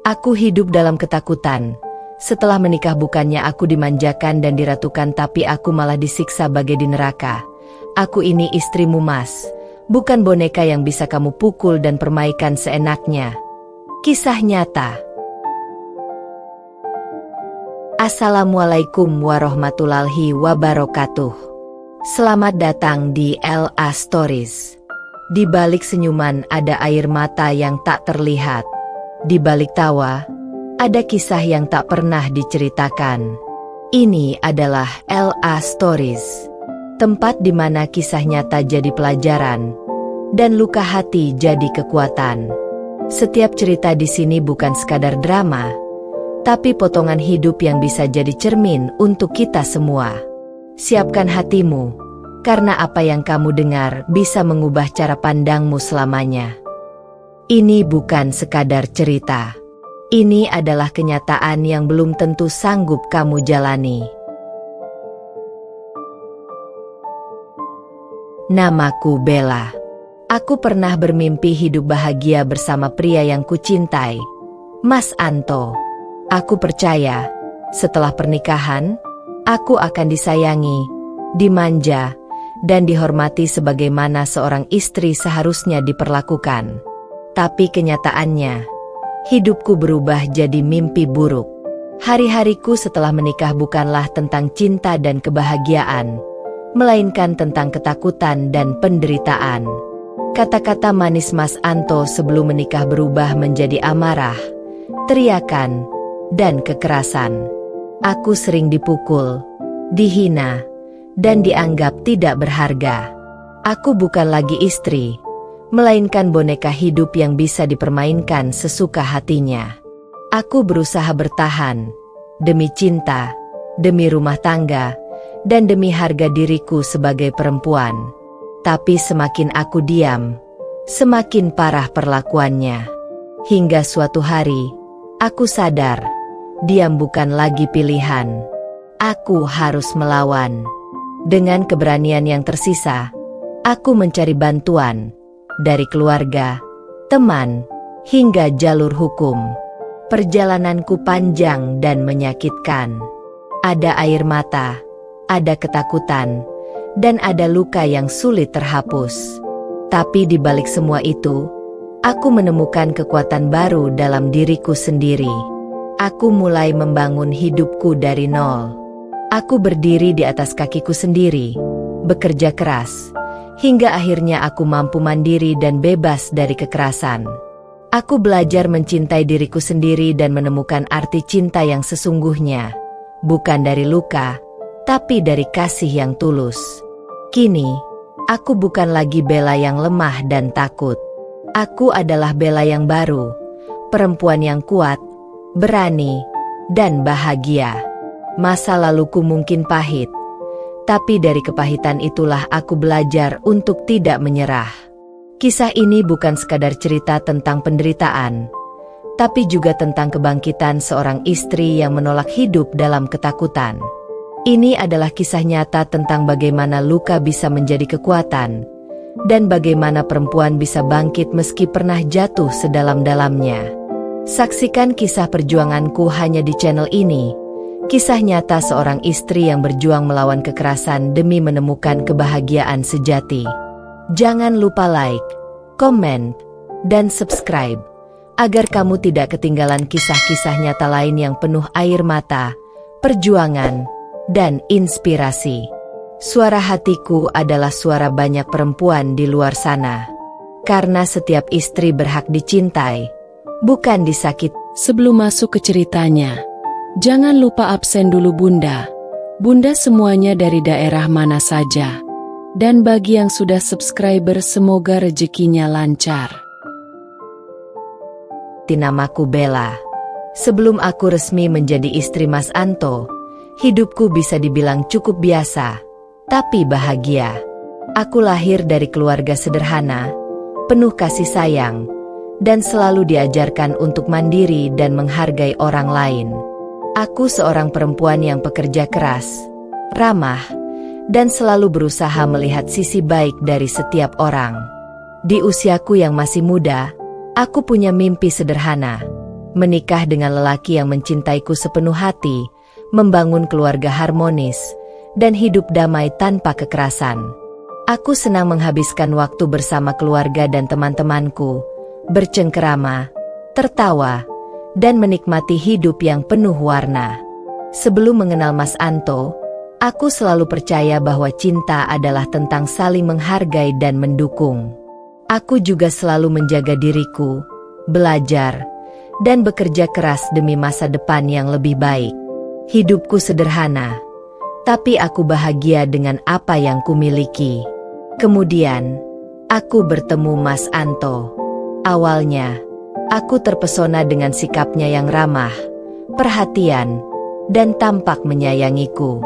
Aku hidup dalam ketakutan. Setelah menikah bukannya aku dimanjakan dan diratukan, tapi aku malah disiksa bagai di neraka. Aku ini istrimu, Mas. Bukan boneka yang bisa kamu pukul dan permaikan seenaknya. Kisah nyata. Assalamualaikum warahmatullahi wabarakatuh. Selamat datang di LA Stories. Di balik senyuman ada air mata yang tak terlihat. Di balik tawa, ada kisah yang tak pernah diceritakan. Ini adalah LA Stories, tempat di mana kisah nyata jadi pelajaran, dan luka hati jadi kekuatan. Setiap cerita di sini bukan sekadar drama, tapi potongan hidup yang bisa jadi cermin untuk kita semua. Siapkan hatimu, karena apa yang kamu dengar bisa mengubah cara pandangmu selamanya. Ini bukan sekadar cerita. Ini adalah kenyataan yang belum tentu sanggup kamu jalani. Namaku Bella. Aku pernah bermimpi hidup bahagia bersama pria yang kucintai, Mas Anto. Aku percaya, setelah pernikahan, aku akan disayangi, dimanja, dan dihormati sebagaimana seorang istri seharusnya diperlakukan. Tapi kenyataannya, hidupku berubah jadi mimpi buruk. Hari-hariku setelah menikah bukanlah tentang cinta dan kebahagiaan, melainkan tentang ketakutan dan penderitaan. Kata-kata manis Mas Anto sebelum menikah berubah menjadi amarah, teriakan, dan kekerasan. Aku sering dipukul, dihina, dan dianggap tidak berharga. Aku bukan lagi istri, melainkan boneka hidup yang bisa dipermainkan sesuka hatinya. Aku berusaha bertahan, demi cinta, demi rumah tangga, dan demi harga diriku sebagai perempuan. Tapi semakin aku diam, semakin parah perlakuannya. Hingga suatu hari, aku sadar, diam bukan lagi pilihan. Aku harus melawan. Dengan keberanian yang tersisa, aku mencari bantuan dari keluarga, teman, hingga jalur hukum. Perjalananku panjang dan menyakitkan. Ada air mata, ada ketakutan, dan ada luka yang sulit terhapus. Tapi di balik semua itu, aku menemukan kekuatan baru dalam diriku sendiri. Aku mulai membangun hidupku dari nol. Aku berdiri di atas kakiku sendiri, bekerja keras, hingga akhirnya aku mampu mandiri dan bebas dari kekerasan. Aku belajar mencintai diriku sendiri dan menemukan arti cinta yang sesungguhnya, bukan dari luka, tapi dari kasih yang tulus. Kini, aku bukan lagi Bella yang lemah dan takut. Aku adalah Bella yang baru, perempuan yang kuat, berani, dan bahagia. Masa laluku mungkin pahit, tapi dari kepahitan itulah aku belajar untuk tidak menyerah. Kisah ini bukan sekadar cerita tentang penderitaan, tapi juga tentang kebangkitan seorang istri yang menolak hidup dalam ketakutan. Ini adalah kisah nyata tentang bagaimana luka bisa menjadi kekuatan, dan bagaimana perempuan bisa bangkit meski pernah jatuh sedalam-dalamnya. Saksikan kisah perjuanganku hanya di channel ini. Kisah nyata seorang istri yang berjuang melawan kekerasan demi menemukan kebahagiaan sejati. Jangan lupa like, komen, dan subscribe, agar kamu tidak ketinggalan kisah-kisah nyata lain yang penuh air mata, perjuangan, dan inspirasi. Suara hatiku adalah suara banyak perempuan di luar sana. Karena setiap istri berhak dicintai, bukan disakiti. Sebelum masuk ke ceritanya, jangan lupa absen dulu Bunda. Bunda semuanya dari daerah mana saja. Dan bagi yang sudah subscriber semoga rezekinya lancar. Namaku Bella. Sebelum aku resmi menjadi istri Mas Anto, hidupku bisa dibilang cukup biasa, tapi bahagia. Aku lahir dari keluarga sederhana, penuh kasih sayang, dan selalu diajarkan untuk mandiri dan menghargai orang lain. Aku seorang perempuan yang pekerja keras, ramah, dan selalu berusaha melihat sisi baik dari setiap orang. Di usiaku yang masih muda, aku punya mimpi sederhana, menikah dengan lelaki yang mencintaiku sepenuh hati, membangun keluarga harmonis, dan hidup damai tanpa kekerasan. Aku senang menghabiskan waktu bersama keluarga dan teman-temanku, bercengkerama, tertawa, dan menikmati hidup yang penuh warna. Sebelum mengenal Mas Anto, aku selalu percaya bahwa cinta adalah tentang saling menghargai dan mendukung. Aku juga selalu menjaga diriku, belajar, dan bekerja keras demi masa depan yang lebih baik. Hidupku sederhana, tapi aku bahagia dengan apa yang kumiliki. Kemudian, aku bertemu Mas Anto. Awalnya, aku terpesona dengan sikapnya yang ramah, perhatian, dan tampak menyayangiku.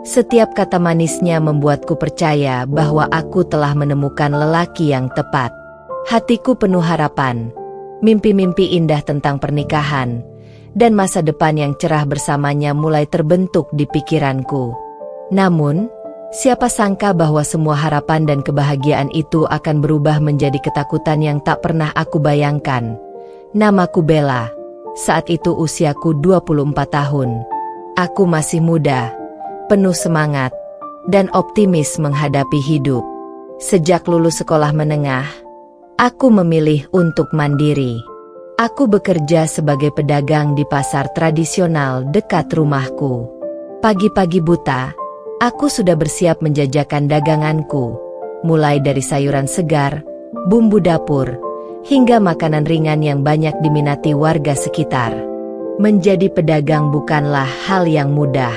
Setiap kata manisnya membuatku percaya bahwa aku telah menemukan lelaki yang tepat. Hatiku penuh harapan, mimpi-mimpi indah tentang pernikahan, dan masa depan yang cerah bersamanya mulai terbentuk di pikiranku. Namun, siapa sangka bahwa semua harapan dan kebahagiaan itu akan berubah menjadi ketakutan yang tak pernah aku bayangkan. Namaku Bella. Saat itu usiaku 24 tahun. Aku masih muda, penuh semangat, dan optimis menghadapi hidup. Sejak lulus sekolah menengah, aku memilih untuk mandiri. Aku bekerja sebagai pedagang di pasar tradisional dekat rumahku. Pagi-pagi buta, aku sudah bersiap menjajakan daganganku, mulai dari sayuran segar, bumbu dapur, hingga makanan ringan yang banyak diminati warga sekitar. Menjadi pedagang bukanlah hal yang mudah.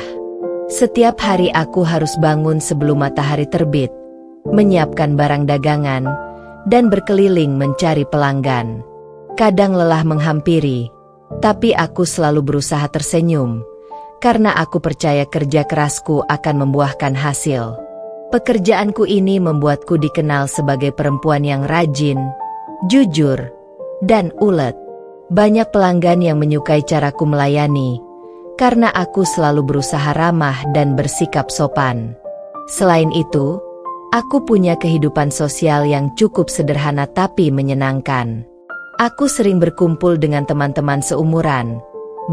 Setiap hari aku harus bangun sebelum matahari terbit, menyiapkan barang dagangan, dan berkeliling mencari pelanggan. Kadang lelah menghampiri, tapi aku selalu berusaha tersenyum, karena aku percaya kerja kerasku akan membuahkan hasil. Pekerjaanku ini membuatku dikenal sebagai perempuan yang rajin, jujur, dan ulet. Banyak pelanggan yang menyukai caraku melayani, karena aku selalu berusaha ramah dan bersikap sopan. Selain itu, aku punya kehidupan sosial yang cukup sederhana tapi menyenangkan. Aku sering berkumpul dengan teman-teman seumuran,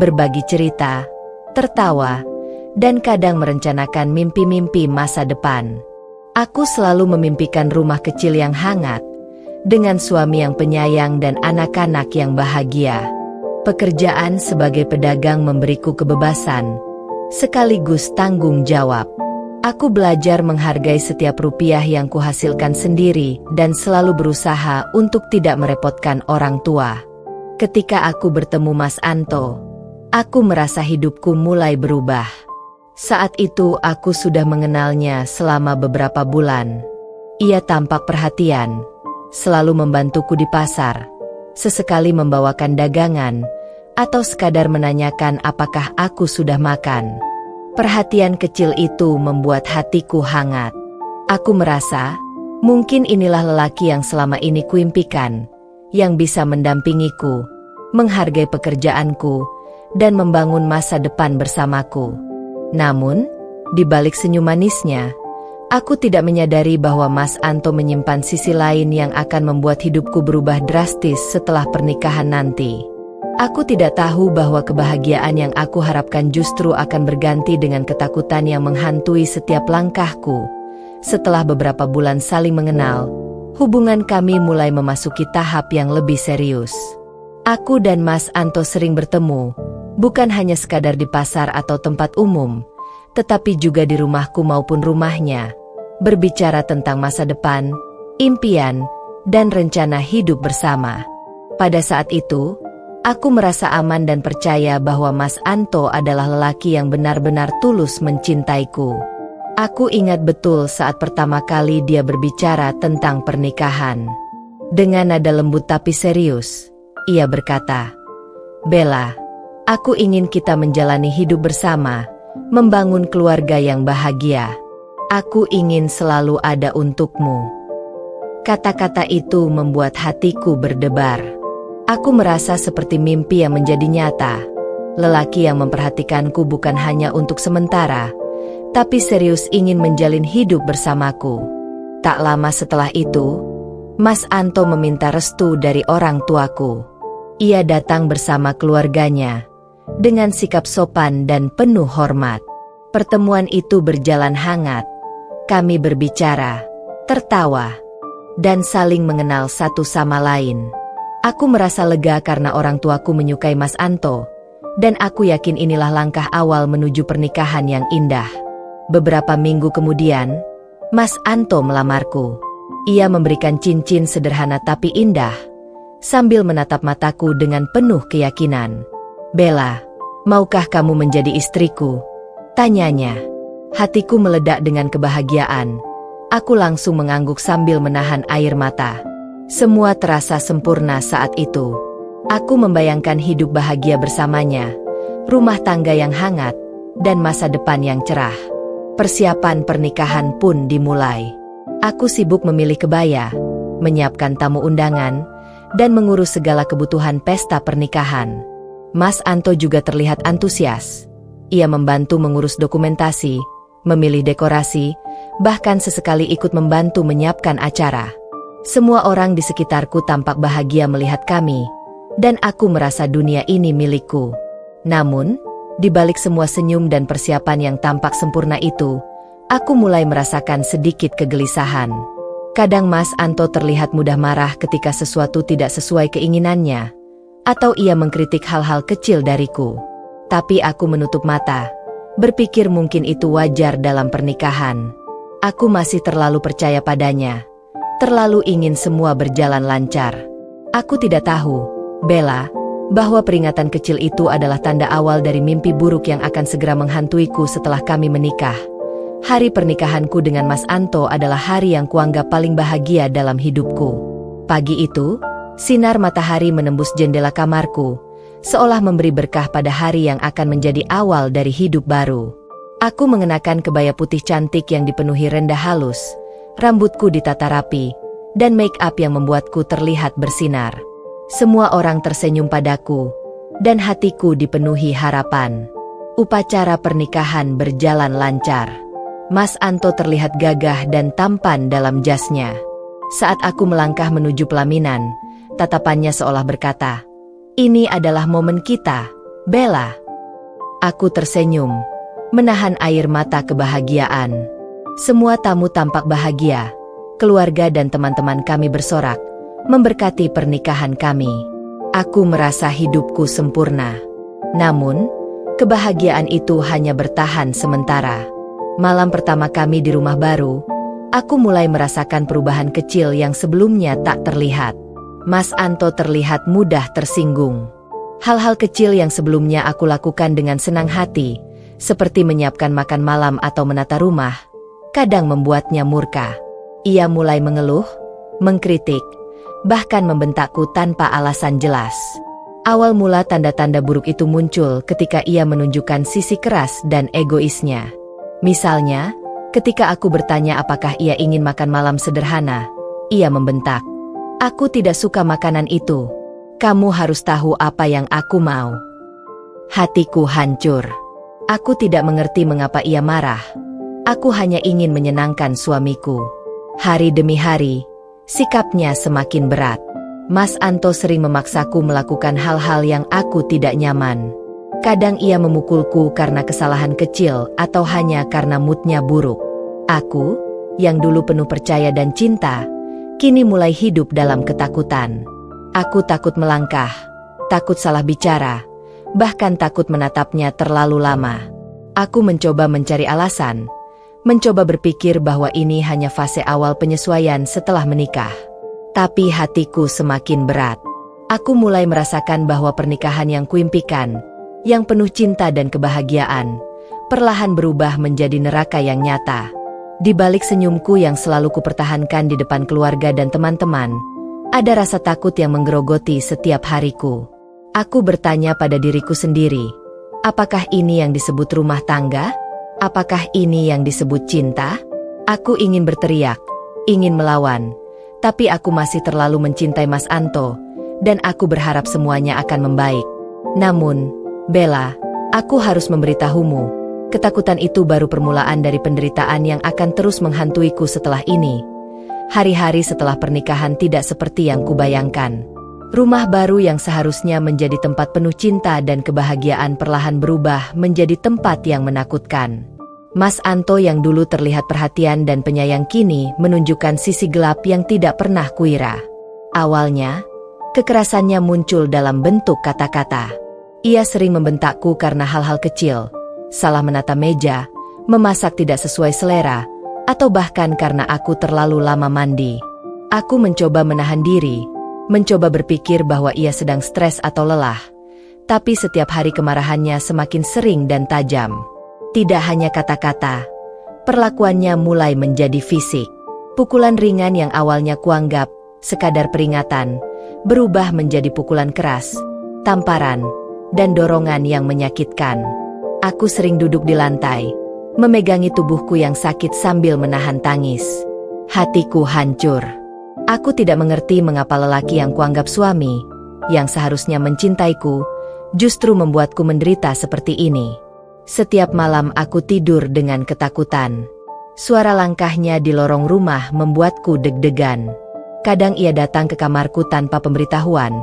berbagi cerita, tertawa, dan kadang merencanakan mimpi-mimpi masa depan. Aku selalu memimpikan rumah kecil yang hangat, dengan suami yang penyayang dan anak-anak yang bahagia. Pekerjaan sebagai pedagang memberiku kebebasan, sekaligus tanggung jawab. Aku belajar menghargai setiap rupiah yang kuhasilkan sendiri dan selalu berusaha untuk tidak merepotkan orang tua. Ketika aku bertemu Mas Anto, aku merasa hidupku mulai berubah. Saat itu aku sudah mengenalnya selama beberapa bulan. Ia tampak perhatian, selalu membantuku di pasar, sesekali membawakan dagangan, atau sekadar menanyakan apakah aku sudah makan. Perhatian kecil itu membuat hatiku hangat. Aku merasa, mungkin inilah lelaki yang selama ini kuimpikan, yang bisa mendampingiku, menghargai pekerjaanku, dan membangun masa depan bersamaku. Namun, di balik senyum manisnya, aku tidak menyadari bahwa Mas Anto menyimpan sisi lain yang akan membuat hidupku berubah drastis setelah pernikahan nanti. Aku tidak tahu bahwa kebahagiaan yang aku harapkan justru akan berganti dengan ketakutan yang menghantui setiap langkahku. Setelah beberapa bulan saling mengenal, hubungan kami mulai memasuki tahap yang lebih serius. Aku dan Mas Anto sering bertemu, bukan hanya sekadar di pasar atau tempat umum, tetapi juga di rumahku maupun rumahnya, berbicara tentang masa depan, impian, dan rencana hidup bersama. Pada saat itu, aku merasa aman dan percaya bahwa Mas Anto adalah lelaki yang benar-benar tulus mencintaiku. Aku ingat betul saat pertama kali dia berbicara tentang pernikahan. Dengan nada lembut tapi serius, ia berkata, "Bella, aku ingin kita menjalani hidup bersama, membangun keluarga yang bahagia. Aku ingin selalu ada untukmu." Kata-kata itu membuat hatiku berdebar. Aku merasa seperti mimpi yang menjadi nyata. Lelaki yang memperhatikanku bukan hanya untuk sementara, tapi serius ingin menjalin hidup bersamaku. Tak lama setelah itu, Mas Anto meminta restu dari orang tuaku. Ia datang bersama keluarganya, dengan sikap sopan dan penuh hormat. Pertemuan itu berjalan hangat. Kami berbicara, tertawa, dan saling mengenal satu sama lain. Aku merasa lega karena orang tuaku menyukai Mas Anto, dan aku yakin inilah langkah awal menuju pernikahan yang indah. Beberapa minggu kemudian, Mas Anto melamarku. Ia memberikan cincin sederhana tapi indah, sambil menatap mataku dengan penuh keyakinan. "Bella, maukah kamu menjadi istriku?" tanyanya. Hatiku meledak dengan kebahagiaan. Aku langsung mengangguk sambil menahan air mata. Semua terasa sempurna saat itu. Aku membayangkan hidup bahagia bersamanya, rumah tangga yang hangat, dan masa depan yang cerah. Persiapan pernikahan pun dimulai. Aku sibuk memilih kebaya, menyiapkan tamu undangan, dan mengurus segala kebutuhan pesta pernikahan. Mas Anto juga terlihat antusias. Ia membantu mengurus dokumentasi, memilih dekorasi, bahkan sesekali ikut membantu menyiapkan acara. Semua orang di sekitarku tampak bahagia melihat kami, dan aku merasa dunia ini milikku. Namun, di balik semua senyum dan persiapan yang tampak sempurna itu, aku mulai merasakan sedikit kegelisahan. Kadang Mas Anto terlihat mudah marah ketika sesuatu tidak sesuai keinginannya, atau ia mengkritik hal-hal kecil dariku. Tapi aku menutup mata, berpikir mungkin itu wajar dalam pernikahan. Aku masih terlalu percaya padanya, terlalu ingin semua berjalan lancar. Aku tidak tahu, Bella, bahwa peringatan kecil itu adalah tanda awal dari mimpi buruk yang akan segera menghantuiku setelah kami menikah. Hari pernikahanku dengan Mas Anto adalah hari yang kuanggap paling bahagia dalam hidupku. Pagi itu, sinar matahari menembus jendela kamarku, seolah memberi berkah pada hari yang akan menjadi awal dari hidup baru. Aku mengenakan kebaya putih cantik yang dipenuhi rendah halus, rambutku ditata rapi, dan make up yang membuatku terlihat bersinar. Semua orang tersenyum padaku, dan hatiku dipenuhi harapan. Upacara pernikahan berjalan lancar. Mas Anto terlihat gagah dan tampan dalam jasnya. Saat aku melangkah menuju pelaminan, tatapannya seolah berkata, "Ini adalah momen kita, Bella." Aku tersenyum, menahan air mata kebahagiaan. Semua tamu tampak bahagia, keluarga dan teman-teman kami bersorak, memberkati pernikahan kami. Aku merasa hidupku sempurna. Namun, kebahagiaan itu hanya bertahan sementara. Malam pertama kami di rumah baru, aku mulai merasakan perubahan kecil yang sebelumnya tak terlihat. Mas Anto terlihat mudah tersinggung. Hal-hal kecil yang sebelumnya aku lakukan dengan senang hati, seperti menyiapkan makan malam atau menata rumah, kadang membuatnya murka. Ia mulai mengeluh, mengkritik, bahkan membentakku tanpa alasan jelas. Awal mula tanda-tanda buruk itu muncul ketika ia menunjukkan sisi keras dan egoisnya. Misalnya, ketika aku bertanya apakah ia ingin makan malam sederhana, ia membentak, "Aku tidak suka makanan itu. Kamu harus tahu apa yang aku mau." Hatiku hancur. Aku tidak mengerti mengapa ia marah. Aku hanya ingin menyenangkan suamiku. Hari demi hari, sikapnya semakin berat. Mas Anto sering memaksaku melakukan hal-hal yang aku tidak nyaman. Kadang ia memukulku karena kesalahan kecil atau hanya karena moodnya buruk. Aku, yang dulu penuh percaya dan cinta, kini mulai hidup dalam ketakutan. Aku takut melangkah, takut salah bicara, bahkan takut menatapnya terlalu lama. Aku mencoba mencari alasan, mencoba berpikir bahwa ini hanya fase awal penyesuaian setelah menikah. Tapi hatiku semakin berat. Aku mulai merasakan bahwa pernikahan yang kuimpikan, yang penuh cinta dan kebahagiaan, perlahan berubah menjadi neraka yang nyata. Di balik senyumku yang selalu kupertahankan di depan keluarga dan teman-teman, ada rasa takut yang menggerogoti setiap hariku. Aku bertanya pada diriku sendiri, apakah ini yang disebut rumah tangga? Apakah ini yang disebut cinta? Aku ingin berteriak, ingin melawan, tapi aku masih terlalu mencintai Mas Anto, dan aku berharap semuanya akan membaik. Namun, Bella, aku harus memberitahumu, ketakutan itu baru permulaan dari penderitaan yang akan terus menghantuiku setelah ini. Hari-hari setelah pernikahan tidak seperti yang kubayangkan. Rumah baru yang seharusnya menjadi tempat penuh cinta dan kebahagiaan perlahan berubah menjadi tempat yang menakutkan. Mas Anto yang dulu terlihat perhatian dan penyayang kini menunjukkan sisi gelap yang tidak pernah kuira. Awalnya, kekerasannya muncul dalam bentuk kata-kata. Ia sering membentakku karena hal-hal kecil, salah menata meja, memasak tidak sesuai selera, atau bahkan karena aku terlalu lama mandi. Aku mencoba menahan diri, mencoba berpikir bahwa ia sedang stres atau lelah. Tapi setiap hari kemarahannya semakin sering dan tajam. Tidak hanya kata-kata, perlakuannya mulai menjadi fisik. Pukulan ringan yang awalnya kuanggap sekadar peringatan, berubah menjadi pukulan keras, tamparan, dan dorongan yang menyakitkan. Aku sering duduk di lantai, memegangi tubuhku yang sakit sambil menahan tangis. Hatiku hancur. Aku tidak mengerti mengapa lelaki yang kuanggap suami, yang seharusnya mencintaiku, justru membuatku menderita seperti ini. Setiap malam aku tidur dengan ketakutan. Suara langkahnya di lorong rumah membuatku deg-degan. Kadang ia datang ke kamarku tanpa pemberitahuan,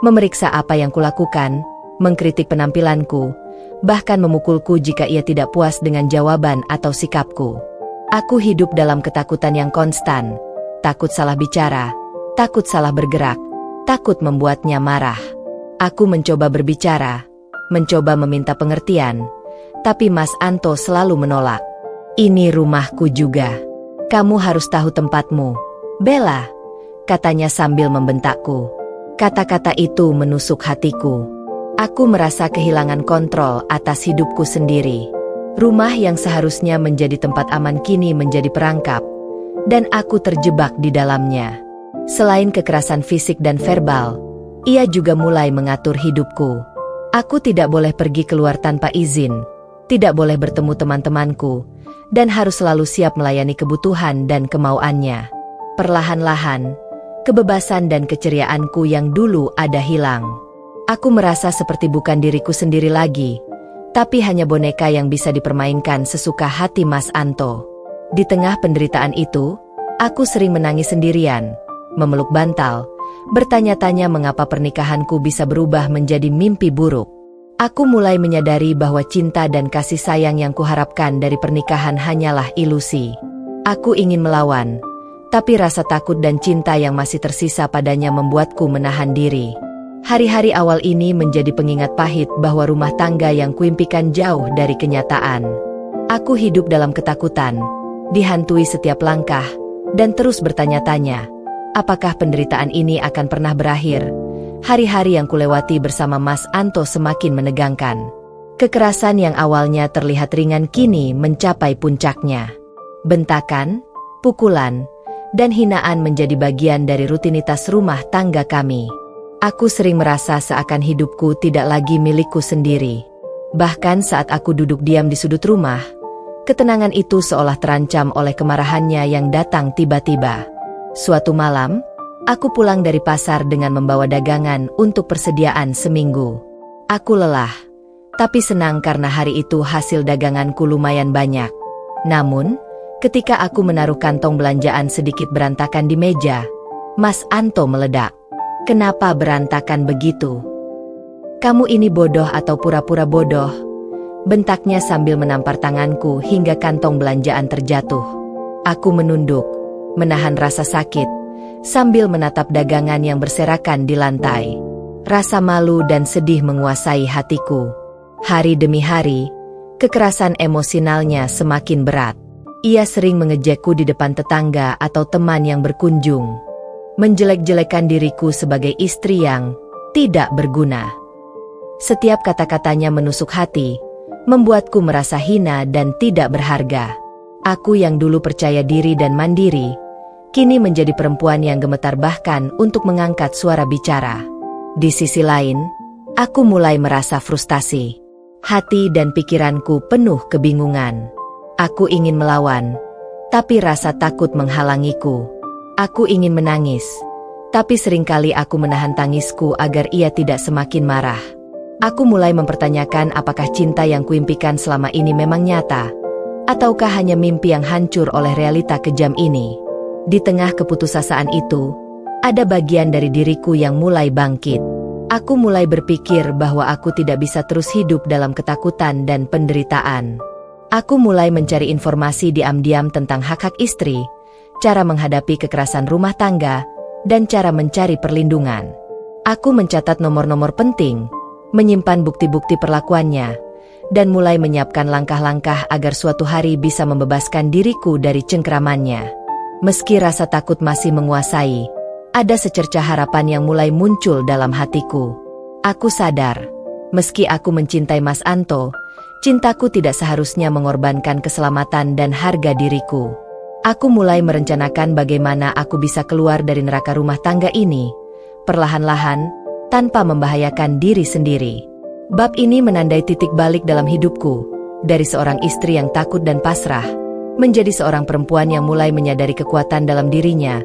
memeriksa apa yang kulakukan, mengkritik penampilanku, bahkan memukulku jika ia tidak puas dengan jawaban atau sikapku. Aku hidup dalam ketakutan yang konstan, takut salah bicara, takut salah bergerak, takut membuatnya marah. Aku mencoba berbicara, mencoba meminta pengertian, tapi Mas Anto selalu menolak. Ini rumahku juga. Kamu harus tahu tempatmu, Bella, katanya sambil membentakku. Kata-kata itu menusuk hatiku. Aku merasa kehilangan kontrol atas hidupku sendiri. Rumah yang seharusnya menjadi tempat aman kini menjadi perangkap, dan aku terjebak di dalamnya. Selain kekerasan fisik dan verbal, ia juga mulai mengatur hidupku. Aku tidak boleh pergi keluar tanpa izin, tidak boleh bertemu teman-temanku, dan harus selalu siap melayani kebutuhan dan kemauannya. Perlahan-lahan, kebebasan dan keceriaanku yang dulu ada hilang. Aku merasa seperti bukan diriku sendiri lagi, tapi hanya boneka yang bisa dipermainkan sesuka hati Mas Anto. Di tengah penderitaan itu, aku sering menangis sendirian, memeluk bantal, bertanya-tanya mengapa pernikahanku bisa berubah menjadi mimpi buruk. Aku mulai menyadari bahwa cinta dan kasih sayang yang kuharapkan dari pernikahan hanyalah ilusi. Aku ingin melawan, tapi rasa takut dan cinta yang masih tersisa padanya membuatku menahan diri. Hari-hari awal ini menjadi pengingat pahit bahwa rumah tangga yang kuimpikan jauh dari kenyataan. Aku hidup dalam ketakutan, dihantui setiap langkah, dan terus bertanya-tanya, apakah penderitaan ini akan pernah berakhir? Hari-hari yang kulewati bersama Mas Anto semakin menegangkan. Kekerasan yang awalnya terlihat ringan kini mencapai puncaknya. Bentakan, pukulan, dan hinaan menjadi bagian dari rutinitas rumah tangga kami. Aku sering merasa seakan hidupku tidak lagi milikku sendiri. Bahkan saat aku duduk diam di sudut rumah, ketenangan itu seolah terancam oleh kemarahannya yang datang tiba-tiba. Suatu malam, aku pulang dari pasar dengan membawa dagangan untuk persediaan seminggu. Aku lelah, tapi senang karena hari itu hasil daganganku lumayan banyak. Namun, ketika aku menaruh kantong belanjaan sedikit berantakan di meja, Mas Anto meledak. Kenapa berantakan begitu? Kamu ini bodoh atau pura-pura bodoh? Bentaknya sambil menampar tanganku hingga kantong belanjaan terjatuh. Aku menunduk, menahan rasa sakit, sambil menatap dagangan yang berserakan di lantai. Rasa malu dan sedih menguasai hatiku. Hari demi hari, kekerasan emosionalnya semakin berat. Ia sering mengejekku di depan tetangga atau teman yang berkunjung. Menjelek-jelekan diriku sebagai istri yang tidak berguna. Setiap kata-katanya menusuk hati, membuatku merasa hina dan tidak berharga. Aku yang dulu percaya diri dan mandiri, kini menjadi perempuan yang gemetar bahkan untuk mengangkat suara bicara. Di sisi lain, aku mulai merasa frustasi. Hati dan pikiranku penuh kebingungan. Aku ingin melawan, tapi rasa takut menghalangiku. Aku ingin menangis, tapi seringkali aku menahan tangisku agar ia tidak semakin marah. Aku mulai mempertanyakan apakah cinta yang kuimpikan selama ini memang nyata, ataukah hanya mimpi yang hancur oleh realita kejam ini. Di tengah keputusasaan itu, ada bagian dari diriku yang mulai bangkit. Aku mulai berpikir bahwa aku tidak bisa terus hidup dalam ketakutan dan penderitaan. Aku mulai mencari informasi diam-diam tentang hak-hak istri, cara menghadapi kekerasan rumah tangga, dan cara mencari perlindungan. Aku mencatat nomor-nomor penting, menyimpan bukti-bukti perlakuannya, dan mulai menyiapkan langkah-langkah agar suatu hari bisa membebaskan diriku dari cengkramannya. Meski rasa takut masih menguasai, ada secercah harapan yang mulai muncul dalam hatiku. Aku sadar, meski aku mencintai Mas Anto, cintaku tidak seharusnya mengorbankan keselamatan dan harga diriku. Aku mulai merencanakan bagaimana aku bisa keluar dari neraka rumah tangga ini, perlahan-lahan, tanpa membahayakan diri sendiri. Bab ini menandai titik balik dalam hidupku, dari seorang istri yang takut dan pasrah, menjadi seorang perempuan yang mulai menyadari kekuatan dalam dirinya,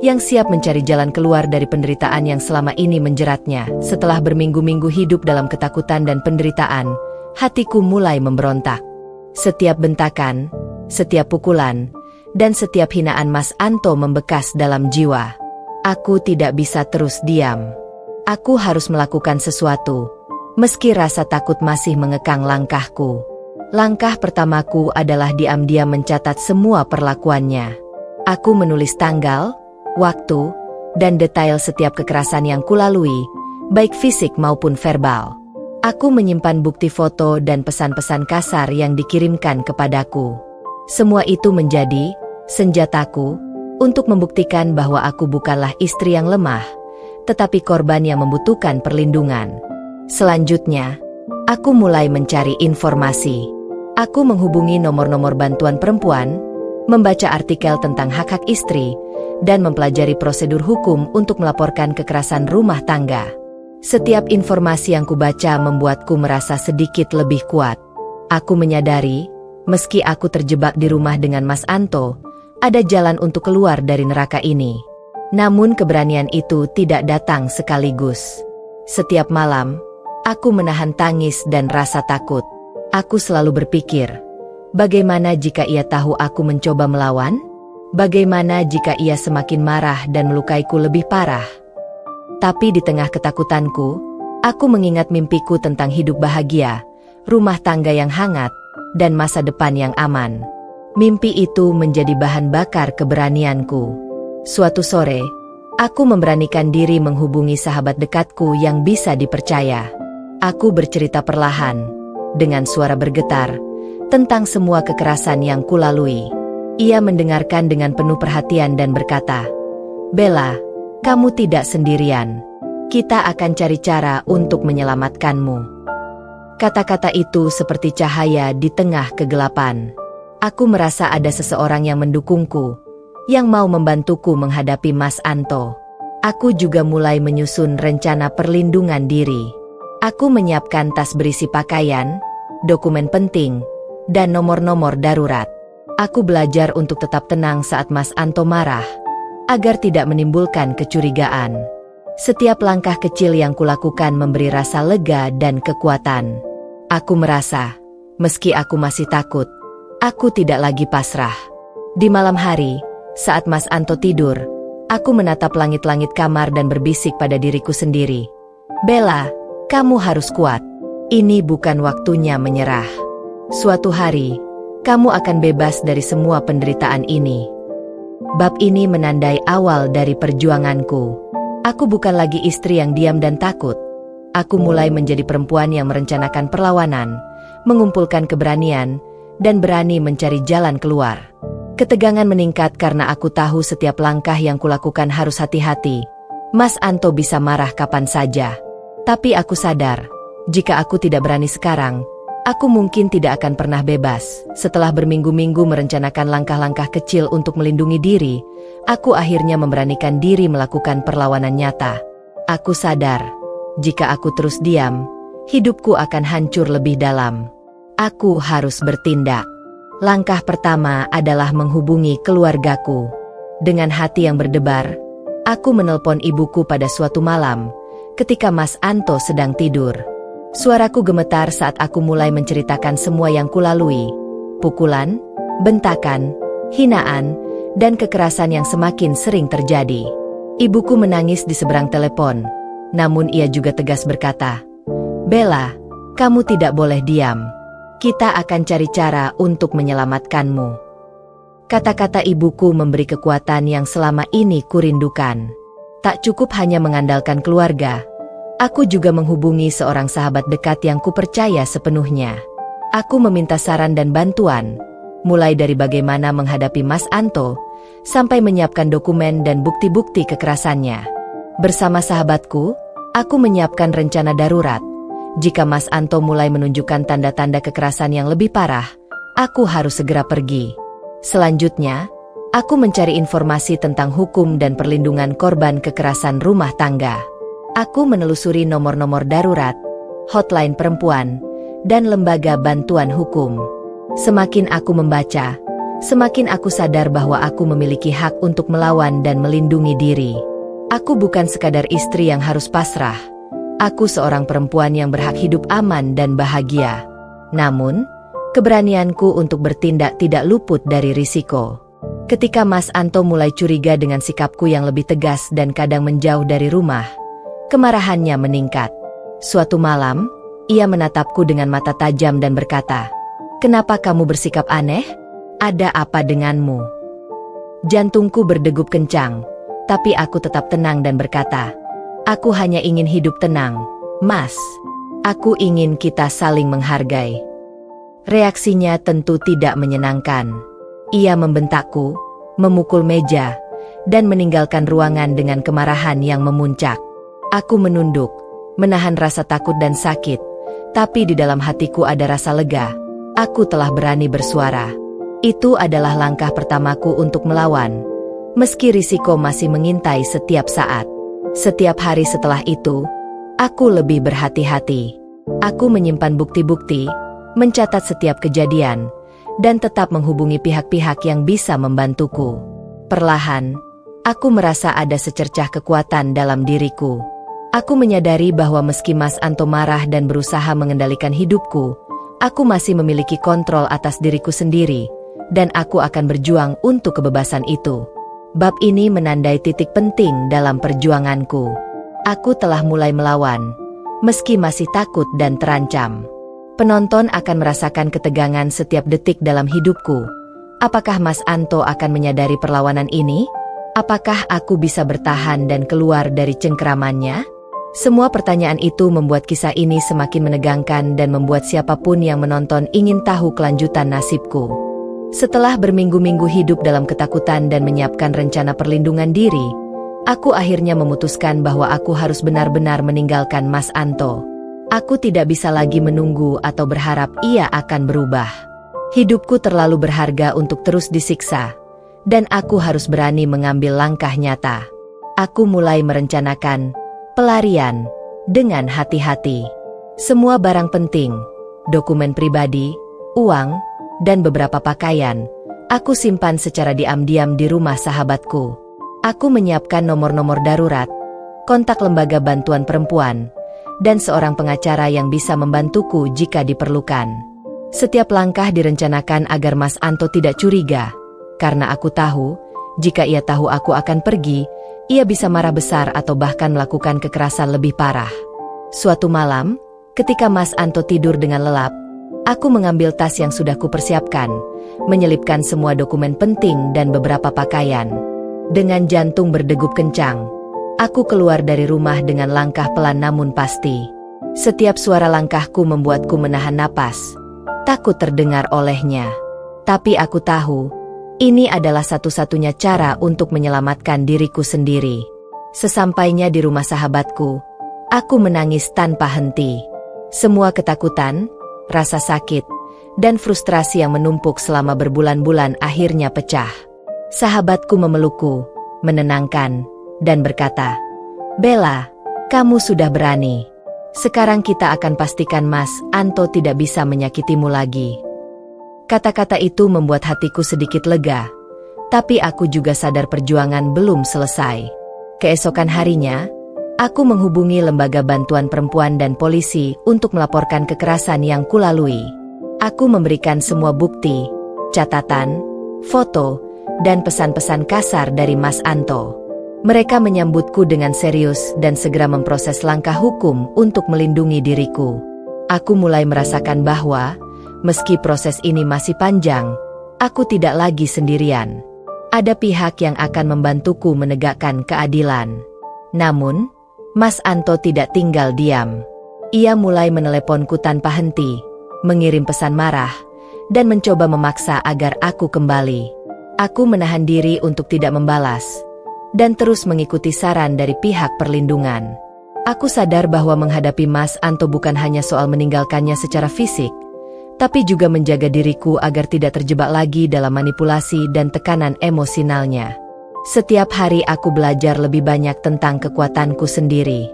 yang siap mencari jalan keluar dari penderitaan yang selama ini menjeratnya. Setelah berminggu-minggu hidup dalam ketakutan dan penderitaan, hatiku mulai memberontak. Setiap bentakan, setiap pukulan, dan setiap hinaan Mas Anto membekas dalam jiwa. Aku tidak bisa terus diam. Aku harus melakukan sesuatu, meski rasa takut masih mengekang langkahku. Langkah pertamaku adalah diam-diam mencatat semua perlakuannya. Aku menulis tanggal, waktu, dan detail setiap kekerasan yang kulalui, baik fisik maupun verbal. Aku menyimpan bukti foto dan pesan-pesan kasar yang dikirimkan kepadaku. Semua itu menjadi senjataku untuk membuktikan bahwa aku bukanlah istri yang lemah, tetapi korban yang membutuhkan perlindungan. Selanjutnya, aku mulai mencari informasi. Aku menghubungi nomor-nomor bantuan perempuan, membaca artikel tentang hak-hak istri, dan mempelajari prosedur hukum untuk melaporkan kekerasan rumah tangga. Setiap informasi yang kubaca membuatku merasa sedikit lebih kuat. Aku menyadari, meski aku terjebak di rumah dengan Mas Anto, ada jalan untuk keluar dari neraka ini. Namun keberanian itu tidak datang sekaligus. Setiap malam, aku menahan tangis dan rasa takut. Aku selalu berpikir, bagaimana jika ia tahu aku mencoba melawan? Bagaimana jika ia semakin marah dan melukaiku lebih parah? Tapi di tengah ketakutanku, aku mengingat mimpiku tentang hidup bahagia, rumah tangga yang hangat, dan masa depan yang aman. Mimpi itu menjadi bahan bakar keberanianku. Suatu sore, aku memberanikan diri menghubungi sahabat dekatku yang bisa dipercaya. Aku bercerita perlahan, dengan suara bergetar, tentang semua kekerasan yang kulalui. Ia mendengarkan dengan penuh perhatian dan berkata, "Bella, kamu tidak sendirian. Kita akan cari cara untuk menyelamatkanmu." Kata-kata itu seperti cahaya di tengah kegelapan. Aku merasa ada seseorang yang mendukungku, yang mau membantuku menghadapi Mas Anto. Aku juga mulai menyusun rencana perlindungan diri. Aku menyiapkan tas berisi pakaian, dokumen penting, dan nomor-nomor darurat. Aku belajar untuk tetap tenang saat Mas Anto marah, agar tidak menimbulkan kecurigaan. Setiap langkah kecil yang kulakukan memberi rasa lega dan kekuatan. Aku merasa, meski aku masih takut, aku tidak lagi pasrah. Di malam hari, saat Mas Anto tidur, aku menatap langit-langit kamar dan berbisik pada diriku sendiri. "Bella, kamu harus kuat. Ini bukan waktunya menyerah. Suatu hari, kamu akan bebas dari semua penderitaan ini." Bab ini menandai awal dari perjuanganku. Aku bukan lagi istri yang diam dan takut. Aku mulai menjadi perempuan yang merencanakan perlawanan, mengumpulkan keberanian, dan berani mencari jalan keluar. Ketegangan meningkat karena aku tahu setiap langkah yang kulakukan harus hati-hati. Mas Anto bisa marah kapan saja. Tapi aku sadar, jika aku tidak berani sekarang, aku mungkin tidak akan pernah bebas. Setelah berminggu-minggu merencanakan langkah-langkah kecil untuk melindungi diri, aku akhirnya memberanikan diri melakukan perlawanan nyata. Aku sadar, jika aku terus diam, hidupku akan hancur lebih dalam. Aku harus bertindak. Langkah pertama adalah menghubungi keluargaku. Dengan hati yang berdebar, aku menelpon ibuku pada suatu malam, ketika Mas Anto sedang tidur. Suaraku gemetar saat aku mulai menceritakan semua yang kulalui. Pukulan, bentakan, hinaan, dan kekerasan yang semakin sering terjadi. Ibuku menangis di seberang telepon, namun ia juga tegas berkata, "Bella, kamu tidak boleh diam. Kita akan cari cara untuk menyelamatkanmu." Kata-kata ibuku memberi kekuatan yang selama ini kurindukan. Tak cukup hanya mengandalkan keluarga, aku juga menghubungi seorang sahabat dekat yang kupercaya sepenuhnya. Aku meminta saran dan bantuan, mulai dari bagaimana menghadapi Mas Anto, sampai menyiapkan dokumen dan bukti-bukti kekerasannya. Bersama sahabatku, aku menyiapkan rencana darurat. Jika Mas Anto mulai menunjukkan tanda-tanda kekerasan yang lebih parah, aku harus segera pergi. Selanjutnya, aku mencari informasi tentang hukum dan perlindungan korban kekerasan rumah tangga. Aku menelusuri nomor-nomor darurat, hotline perempuan, dan lembaga bantuan hukum. Semakin aku membaca, semakin aku sadar bahwa aku memiliki hak untuk melawan dan melindungi diri. Aku bukan sekadar istri yang harus pasrah. Aku seorang perempuan yang berhak hidup aman dan bahagia. Namun, keberanianku untuk bertindak tidak luput dari risiko. Ketika Mas Anto mulai curiga dengan sikapku yang lebih tegas dan kadang menjauh dari rumah, kemarahannya meningkat. Suatu malam, ia menatapku dengan mata tajam dan berkata, "Kenapa kamu bersikap aneh? Ada apa denganmu?" Jantungku berdegup kencang, tapi aku tetap tenang dan berkata, "Aku hanya ingin hidup tenang, Mas. Aku ingin kita saling menghargai." Reaksinya tentu tidak menyenangkan. Ia membentakku, memukul meja, dan meninggalkan ruangan dengan kemarahan yang memuncak. Aku menunduk, menahan rasa takut dan sakit, tapi di dalam hatiku ada rasa lega. Aku telah berani bersuara. Itu adalah langkah pertamaku untuk melawan, meski risiko masih mengintai setiap saat. Setiap hari setelah itu, aku lebih berhati-hati. Aku menyimpan bukti-bukti, mencatat setiap kejadian, dan tetap menghubungi pihak-pihak yang bisa membantuku. Perlahan, aku merasa ada secercah kekuatan dalam diriku. Aku menyadari bahwa meski Mas Anto marah dan berusaha mengendalikan hidupku, aku masih memiliki kontrol atas diriku sendiri, dan aku akan berjuang untuk kebebasan itu. Bab ini menandai titik penting dalam perjuanganku. Aku telah mulai melawan, meski masih takut dan terancam. Penonton akan merasakan ketegangan setiap detik dalam hidupku. Apakah Mas Anto akan menyadari perlawanan ini? Apakah aku bisa bertahan dan keluar dari cengkeramannya? Semua pertanyaan itu membuat kisah ini semakin menegangkan dan membuat siapapun yang menonton ingin tahu kelanjutan nasibku. Setelah berminggu-minggu hidup dalam ketakutan dan menyiapkan rencana perlindungan diri, aku akhirnya memutuskan bahwa aku harus benar-benar meninggalkan Mas Anto. Aku tidak bisa lagi menunggu atau berharap ia akan berubah. Hidupku terlalu berharga untuk terus disiksa, dan aku harus berani mengambil langkah nyata. Aku mulai merencanakan pelarian dengan hati-hati. Semua barang penting, dokumen pribadi, uang, dan beberapa pakaian, aku simpan secara diam-diam di rumah sahabatku. Aku menyiapkan nomor-nomor darurat, kontak lembaga bantuan perempuan, dan seorang pengacara yang bisa membantuku jika diperlukan. Setiap langkah direncanakan agar Mas Anto tidak curiga, karena aku tahu, jika ia tahu aku akan pergi, ia bisa marah besar atau bahkan melakukan kekerasan lebih parah. Suatu malam, ketika Mas Anto tidur dengan lelap, aku mengambil tas yang sudah kupersiapkan, menyelipkan semua dokumen penting dan beberapa pakaian. Dengan jantung berdegup kencang, aku keluar dari rumah dengan langkah pelan namun pasti. Setiap suara langkahku membuatku menahan napas, takut terdengar olehnya. Tapi aku tahu, ini adalah satu-satunya cara untuk menyelamatkan diriku sendiri. Sesampainya di rumah sahabatku, aku menangis tanpa henti. Semua ketakutan, rasa sakit, dan frustrasi yang menumpuk selama berbulan-bulan akhirnya pecah. Sahabatku memelukku, menenangkan, dan berkata, "Bella, kamu sudah berani. Sekarang kita akan pastikan Mas Anto tidak bisa menyakitimu lagi." Kata-kata itu membuat hatiku sedikit lega, tapi aku juga sadar perjuangan belum selesai. Keesokan harinya, aku menghubungi lembaga bantuan perempuan dan polisi untuk melaporkan kekerasan yang kulalui. Aku memberikan semua bukti, catatan, foto, dan pesan-pesan kasar dari Mas Anto. Mereka menyambutku dengan serius dan segera memproses langkah hukum untuk melindungi diriku. Aku mulai merasakan bahwa, meski proses ini masih panjang, aku tidak lagi sendirian. Ada pihak yang akan membantuku menegakkan keadilan. Namun, Mas Anto tidak tinggal diam. Ia mulai meneleponku tanpa henti, mengirim pesan marah, dan mencoba memaksa agar aku kembali. Aku menahan diri untuk tidak membalas, dan terus mengikuti saran dari pihak perlindungan. Aku sadar bahwa menghadapi Mas Anto bukan hanya soal meninggalkannya secara fisik, tapi juga menjaga diriku agar tidak terjebak lagi dalam manipulasi dan tekanan emosionalnya. Setiap hari aku belajar lebih banyak tentang kekuatanku sendiri.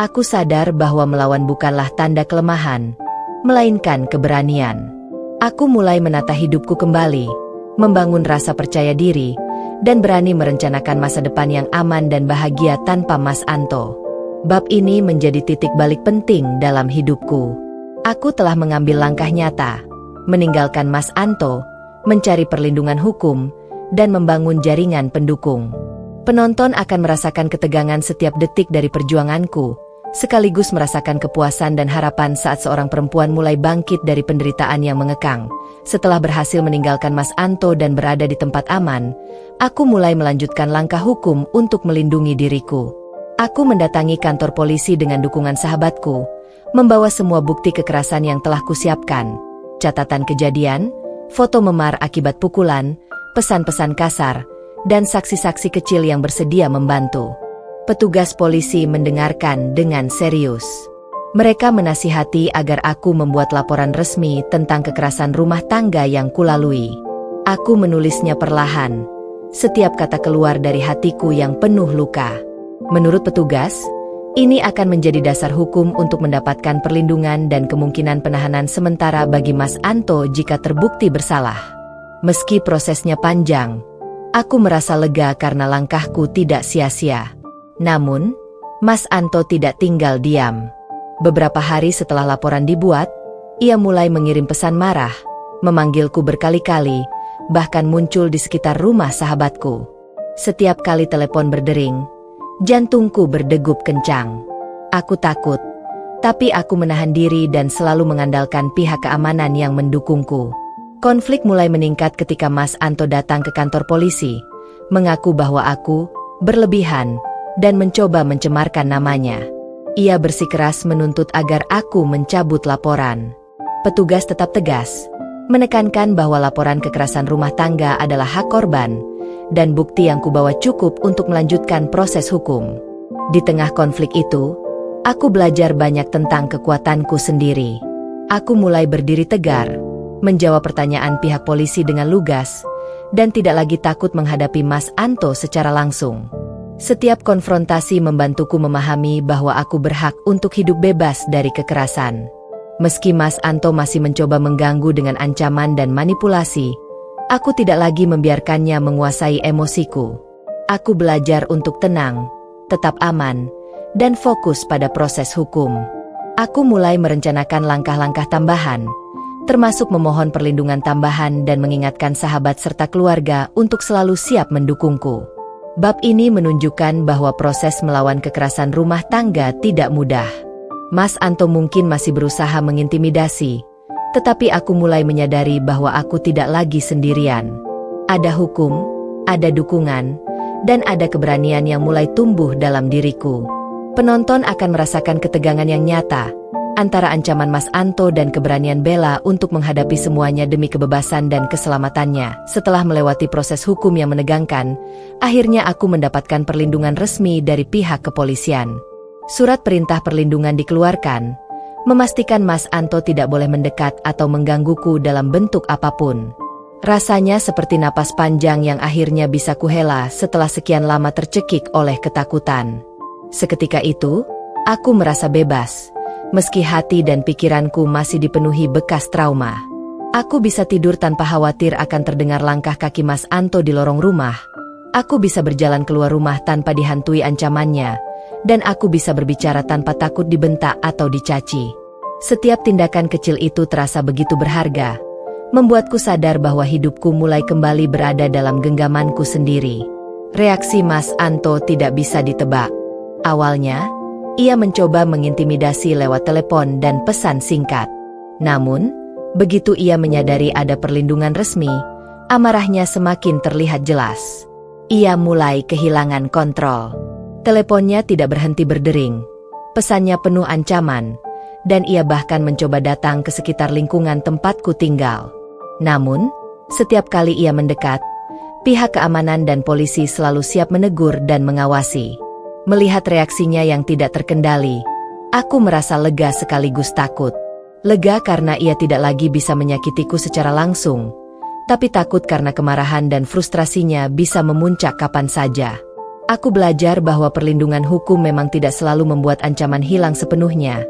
Aku sadar bahwa melawan bukanlah tanda kelemahan, melainkan keberanian. Aku mulai menata hidupku kembali, membangun rasa percaya diri, dan berani merencanakan masa depan yang aman dan bahagia tanpa Mas Anto. Bab ini menjadi titik balik penting dalam hidupku. Aku telah mengambil langkah nyata, meninggalkan Mas Anto, mencari perlindungan hukum, dan membangun jaringan pendukung. Penonton akan merasakan ketegangan setiap detik dari perjuanganku, sekaligus merasakan kepuasan dan harapan saat seorang perempuan mulai bangkit dari penderitaan yang mengekang. Setelah berhasil meninggalkan Mas Anto dan berada di tempat aman, aku mulai melanjutkan langkah hukum untuk melindungi diriku. Aku mendatangi kantor polisi dengan dukungan sahabatku, membawa semua bukti kekerasan yang telah kusiapkan, catatan kejadian, foto memar akibat pukulan, pesan-pesan kasar, dan saksi-saksi kecil yang bersedia membantu. Petugas polisi mendengarkan dengan serius. Mereka menasihati agar aku membuat laporan resmi tentang kekerasan rumah tangga yang kulalui. Aku menulisnya perlahan, setiap kata keluar dari hatiku yang penuh luka. Menurut petugas, ini akan menjadi dasar hukum untuk mendapatkan perlindungan dan kemungkinan penahanan sementara bagi Mas Anto jika terbukti bersalah. Meski prosesnya panjang, aku merasa lega karena langkahku tidak sia-sia. Namun, Mas Anto tidak tinggal diam. Beberapa hari setelah laporan dibuat, ia mulai mengirim pesan marah, memanggilku berkali-kali, bahkan muncul di sekitar rumah sahabatku. Setiap kali telepon berdering, jantungku berdegup kencang. Aku takut, tapi aku menahan diri dan selalu mengandalkan pihak keamanan yang mendukungku. Konflik mulai meningkat ketika Mas Anto datang ke kantor polisi, mengaku bahwa aku berlebihan dan mencoba mencemarkan namanya. Ia bersikeras menuntut agar aku mencabut laporan. Petugas tetap tegas, menekankan bahwa laporan kekerasan rumah tangga adalah hak korban, dan bukti yang kubawa cukup untuk melanjutkan proses hukum. Di tengah konflik itu, aku belajar banyak tentang kekuatanku sendiri. Aku mulai berdiri tegar, menjawab pertanyaan pihak polisi dengan lugas, dan tidak lagi takut menghadapi Mas Anto secara langsung. Setiap konfrontasi membantuku memahami bahwa aku berhak untuk hidup bebas dari kekerasan. Meski Mas Anto masih mencoba mengganggu dengan ancaman dan manipulasi, aku tidak lagi membiarkannya menguasai emosiku. Aku belajar untuk tenang, tetap aman, dan fokus pada proses hukum. Aku mulai merencanakan langkah-langkah tambahan, termasuk memohon perlindungan tambahan dan mengingatkan sahabat serta keluarga untuk selalu siap mendukungku. Bab ini menunjukkan bahwa proses melawan kekerasan rumah tangga tidak mudah. Mas Anto mungkin masih berusaha mengintimidasi, tetapi aku mulai menyadari bahwa aku tidak lagi sendirian. Ada hukum, ada dukungan, dan ada keberanian yang mulai tumbuh dalam diriku. Penonton akan merasakan ketegangan yang nyata antara ancaman Mas Anto dan keberanian Bella untuk menghadapi semuanya demi kebebasan dan keselamatannya. Setelah melewati proses hukum yang menegangkan, akhirnya aku mendapatkan perlindungan resmi dari pihak kepolisian. Surat perintah perlindungan dikeluarkan, memastikan Mas Anto tidak boleh mendekat atau menggangguku dalam bentuk apapun. Rasanya seperti napas panjang yang akhirnya bisa kuhela setelah sekian lama tercekik oleh ketakutan. Seketika itu, aku merasa bebas. Meski hati dan pikiranku masih dipenuhi bekas trauma. Aku bisa tidur tanpa khawatir akan terdengar langkah kaki Mas Anto di lorong rumah. Aku bisa berjalan keluar rumah tanpa dihantui ancamannya. Dan aku bisa berbicara tanpa takut dibentak atau dicaci. Setiap tindakan kecil itu terasa begitu berharga, membuatku sadar bahwa hidupku mulai kembali berada dalam genggamanku sendiri. Reaksi Mas Anto tidak bisa ditebak. Awalnya, ia mencoba mengintimidasi lewat telepon dan pesan singkat. Namun, begitu ia menyadari ada perlindungan resmi, amarahnya semakin terlihat jelas. Ia mulai kehilangan kontrol. Teleponnya tidak berhenti berdering. Pesannya penuh ancaman, dan ia bahkan mencoba datang ke sekitar lingkungan tempatku tinggal. Namun, setiap kali ia mendekat, pihak keamanan dan polisi selalu siap menegur dan mengawasi. Melihat reaksinya yang tidak terkendali, aku merasa lega sekaligus takut. Lega karena ia tidak lagi bisa menyakitiku secara langsung, tapi takut karena kemarahan dan frustrasinya bisa memuncak kapan saja. Aku belajar bahwa perlindungan hukum memang tidak selalu membuat ancaman hilang sepenuhnya,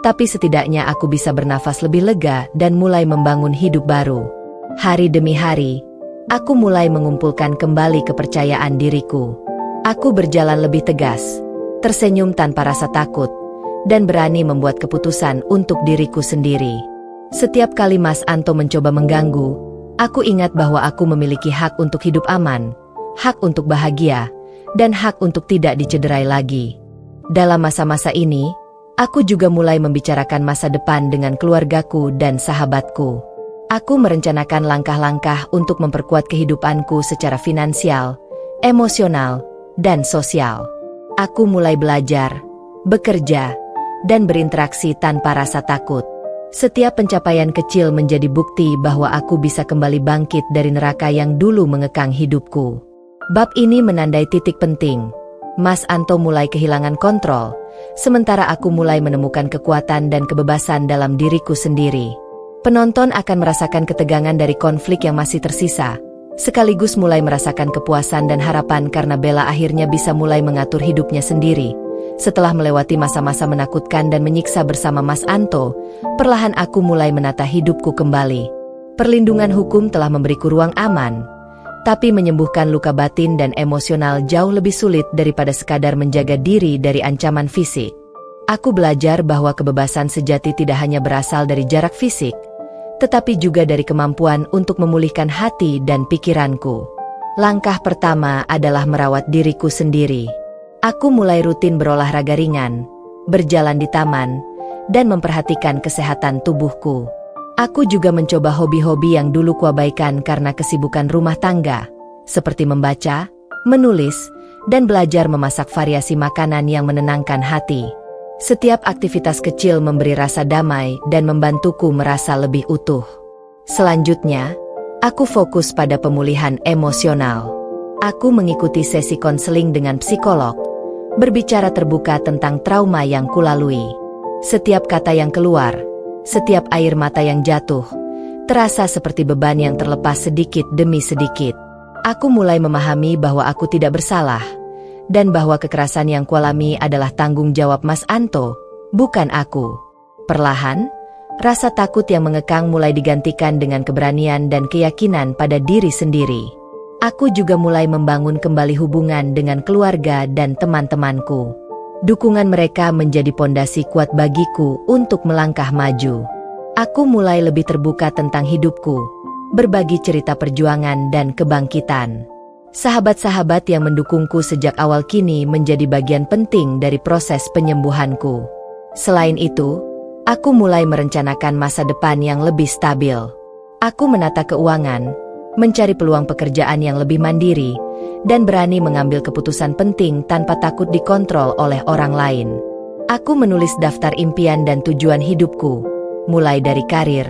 tapi setidaknya aku bisa bernafas lebih lega dan mulai membangun hidup baru. Hari demi hari, aku mulai mengumpulkan kembali kepercayaan diriku. Aku berjalan lebih tegas, tersenyum tanpa rasa takut, dan berani membuat keputusan untuk diriku sendiri. Setiap kali Mas Anto mencoba mengganggu, aku ingat bahwa aku memiliki hak untuk hidup aman, hak untuk bahagia, dan hak untuk tidak dicederai lagi. Dalam masa-masa ini, aku juga mulai membicarakan masa depan dengan keluargaku dan sahabatku. Aku merencanakan langkah-langkah untuk memperkuat kehidupanku secara finansial, emosional, dan sosial. Aku mulai belajar, bekerja, dan berinteraksi tanpa rasa takut. Setiap pencapaian kecil menjadi bukti bahwa aku bisa kembali bangkit dari neraka yang dulu mengekang hidupku. Bab ini menandai titik penting. Mas Anto mulai kehilangan kontrol, sementara aku mulai menemukan kekuatan dan kebebasan dalam diriku sendiri. Penonton akan merasakan ketegangan dari konflik yang masih tersisa, sekaligus mulai merasakan kepuasan dan harapan karena Bella akhirnya bisa mulai mengatur hidupnya sendiri. Setelah melewati masa-masa menakutkan dan menyiksa bersama Mas Anto, perlahan aku mulai menata hidupku kembali. Perlindungan hukum telah memberiku ruang aman, tapi menyembuhkan luka batin dan emosional jauh lebih sulit daripada sekadar menjaga diri dari ancaman fisik. Aku belajar bahwa kebebasan sejati tidak hanya berasal dari jarak fisik, tetapi juga dari kemampuan untuk memulihkan hati dan pikiranku. Langkah pertama adalah merawat diriku sendiri. Aku mulai rutin berolahraga ringan, berjalan di taman, dan memperhatikan kesehatan tubuhku. Aku juga mencoba hobi-hobi yang dulu kuabaikan karena kesibukan rumah tangga, seperti membaca, menulis, dan belajar memasak variasi makanan yang menenangkan hati. Setiap aktivitas kecil memberi rasa damai dan membantuku merasa lebih utuh. Selanjutnya, aku fokus pada pemulihan emosional. Aku mengikuti sesi konseling dengan psikolog, berbicara terbuka tentang trauma yang kulalui. Setiap kata yang keluar, setiap air mata yang jatuh, terasa seperti beban yang terlepas sedikit demi sedikit. Aku mulai memahami bahwa aku tidak bersalah, dan bahwa kekerasan yang kualami adalah tanggung jawab Mas Anto, bukan aku. Perlahan, rasa takut yang mengekang mulai digantikan dengan keberanian dan keyakinan pada diri sendiri. Aku juga mulai membangun kembali hubungan dengan keluarga dan teman-temanku. Dukungan mereka menjadi pondasi kuat bagiku untuk melangkah maju. Aku mulai lebih terbuka tentang hidupku, berbagi cerita perjuangan dan kebangkitan. Sahabat-sahabat yang mendukungku sejak awal kini menjadi bagian penting dari proses penyembuhanku. Selain itu, aku mulai merencanakan masa depan yang lebih stabil. Aku menata keuangan, mencari peluang pekerjaan yang lebih mandiri, dan berani mengambil keputusan penting tanpa takut dikontrol oleh orang lain. Aku menulis daftar impian dan tujuan hidupku, mulai dari karir,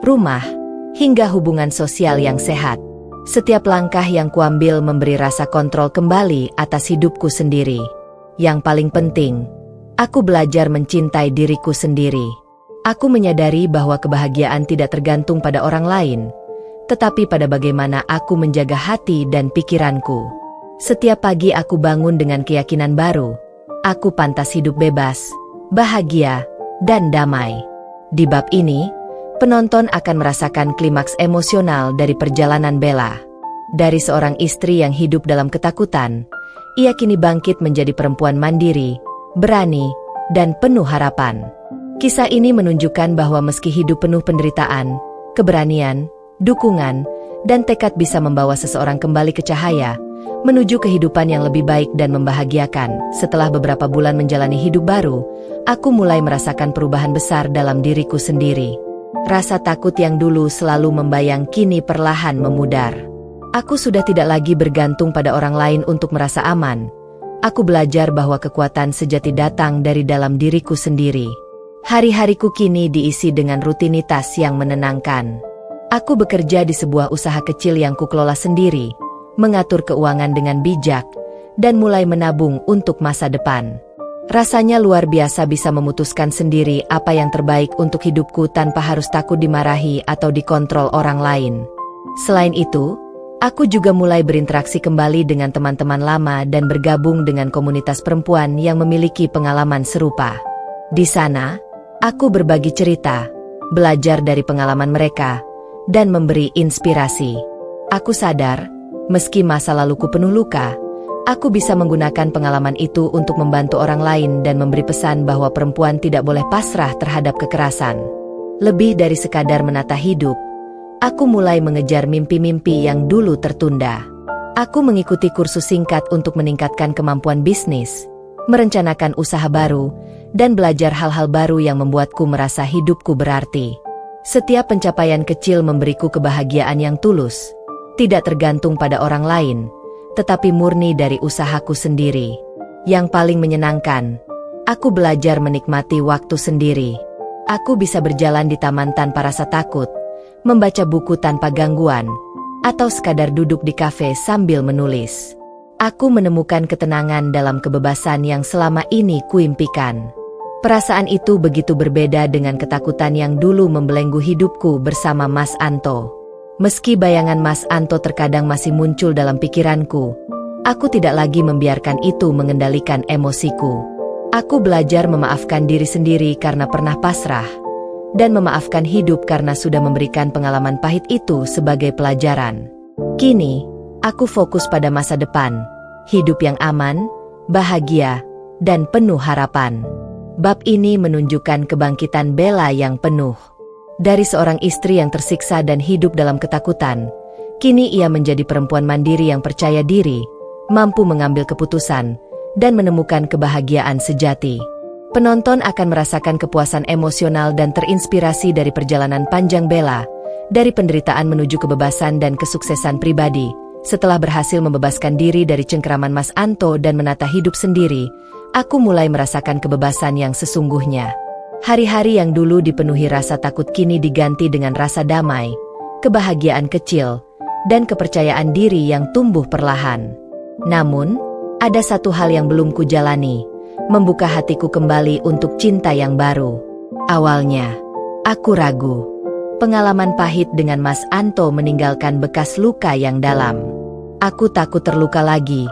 rumah, hingga hubungan sosial yang sehat. Setiap langkah yang kuambil memberi rasa kontrol kembali atas hidupku sendiri. Yang paling penting, aku belajar mencintai diriku sendiri. Aku menyadari bahwa kebahagiaan tidak tergantung pada orang lain, tetapi pada bagaimana aku menjaga hati dan pikiranku. Setiap pagi aku bangun dengan keyakinan baru. Aku pantas hidup bebas, bahagia, dan damai. Di bab ini, penonton akan merasakan klimaks emosional dari perjalanan Bella. Dari seorang istri yang hidup dalam ketakutan, ia kini bangkit menjadi perempuan mandiri, berani, dan penuh harapan. Kisah ini menunjukkan bahwa meski hidup penuh penderitaan, keberanian, dukungan, dan tekad bisa membawa seseorang kembali ke cahaya, menuju kehidupan yang lebih baik dan membahagiakan. Setelah beberapa bulan menjalani hidup baru, aku mulai merasakan perubahan besar dalam diriku sendiri. Rasa takut yang dulu selalu membayang kini perlahan memudar. Aku sudah tidak lagi bergantung pada orang lain untuk merasa aman. Aku belajar bahwa kekuatan sejati datang dari dalam diriku sendiri. Hari-hariku kini diisi dengan rutinitas yang menenangkan. Aku bekerja di sebuah usaha kecil yang kukelola sendiri, mengatur keuangan dengan bijak, dan mulai menabung untuk masa depan. Rasanya luar biasa bisa memutuskan sendiri apa yang terbaik untuk hidupku tanpa harus takut dimarahi atau dikontrol orang lain. Selain itu, aku juga mulai berinteraksi kembali dengan teman-teman lama dan bergabung dengan komunitas perempuan yang memiliki pengalaman serupa. Di sana, aku berbagi cerita, belajar dari pengalaman mereka, dan memberi inspirasi. Aku sadar, meski masa laluku penuh luka, aku bisa menggunakan pengalaman itu untuk membantu orang lain dan memberi pesan bahwa perempuan tidak boleh pasrah terhadap kekerasan. Lebih dari sekadar menata hidup, aku mulai mengejar mimpi-mimpi yang dulu tertunda. Aku mengikuti kursus singkat untuk meningkatkan kemampuan bisnis, merencanakan usaha baru, dan belajar hal-hal baru yang membuatku merasa hidupku berarti. Setiap pencapaian kecil memberiku kebahagiaan yang tulus, tidak tergantung pada orang lain, tetapi murni dari usahaku sendiri. Yang paling menyenangkan, aku belajar menikmati waktu sendiri. Aku bisa berjalan di taman tanpa rasa takut, membaca buku tanpa gangguan, atau sekadar duduk di kafe sambil menulis. Aku menemukan ketenangan dalam kebebasan yang selama ini kuimpikan. Perasaan itu begitu berbeda dengan ketakutan yang dulu membelenggu hidupku bersama Mas Anto. Meski bayangan Mas Anto terkadang masih muncul dalam pikiranku, aku tidak lagi membiarkan itu mengendalikan emosiku. Aku belajar memaafkan diri sendiri karena pernah pasrah, dan memaafkan hidup karena sudah memberikan pengalaman pahit itu sebagai pelajaran. Kini, aku fokus pada masa depan, hidup yang aman, bahagia, dan penuh harapan. Bab ini menunjukkan kebangkitan Bella yang penuh. Dari seorang istri yang tersiksa dan hidup dalam ketakutan, kini ia menjadi perempuan mandiri yang percaya diri, mampu mengambil keputusan, dan menemukan kebahagiaan sejati. Penonton akan merasakan kepuasan emosional dan terinspirasi dari perjalanan panjang Bella, dari penderitaan menuju kebebasan dan kesuksesan pribadi. Setelah berhasil membebaskan diri dari cengkeraman Mas Anto dan menata hidup sendiri, aku mulai merasakan kebebasan yang sesungguhnya. Hari-hari yang dulu dipenuhi rasa takut kini diganti dengan rasa damai, kebahagiaan kecil, dan kepercayaan diri yang tumbuh perlahan. Namun, ada satu hal yang belum kujalani, membuka hatiku kembali untuk cinta yang baru. Awalnya, aku ragu. Pengalaman pahit dengan Mas Anto meninggalkan bekas luka yang dalam. Aku takut terluka lagi,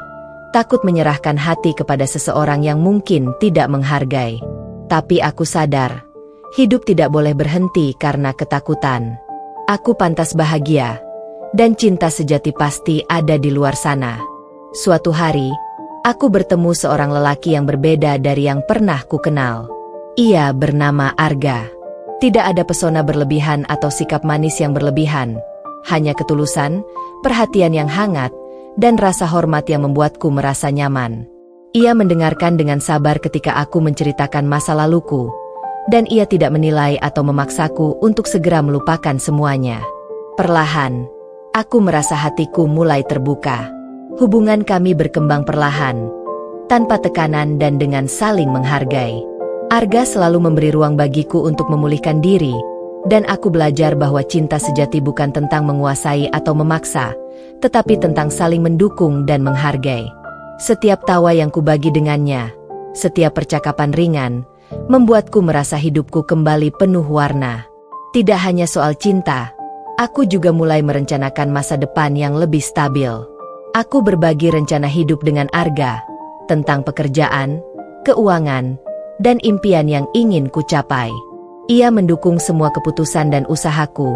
takut menyerahkan hati kepada seseorang yang mungkin tidak menghargai. Tapi aku sadar, hidup tidak boleh berhenti karena ketakutan. Aku pantas bahagia, dan cinta sejati pasti ada di luar sana. Suatu hari, aku bertemu seorang lelaki yang berbeda dari yang pernah kukenal. Ia bernama Arga. Tidak ada pesona berlebihan atau sikap manis yang berlebihan, hanya ketulusan, perhatian yang hangat, dan rasa hormat yang membuatku merasa nyaman. Ia mendengarkan dengan sabar ketika aku menceritakan masa laluku, dan ia tidak menilai atau memaksaku untuk segera melupakan semuanya. Perlahan, aku merasa hatiku mulai terbuka. Hubungan kami berkembang perlahan, tanpa tekanan dan dengan saling menghargai. Arga selalu memberi ruang bagiku untuk memulihkan diri, dan aku belajar bahwa cinta sejati bukan tentang menguasai atau memaksa, tetapi tentang saling mendukung dan menghargai. Setiap tawa yang kubagi dengannya, setiap percakapan ringan, membuatku merasa hidupku kembali penuh warna. Tidak hanya soal cinta, aku juga mulai merencanakan masa depan yang lebih stabil. Aku berbagi rencana hidup dengan Arga, tentang pekerjaan, keuangan, dan impian yang ingin kucapai. Ia mendukung semua keputusan dan usahaku,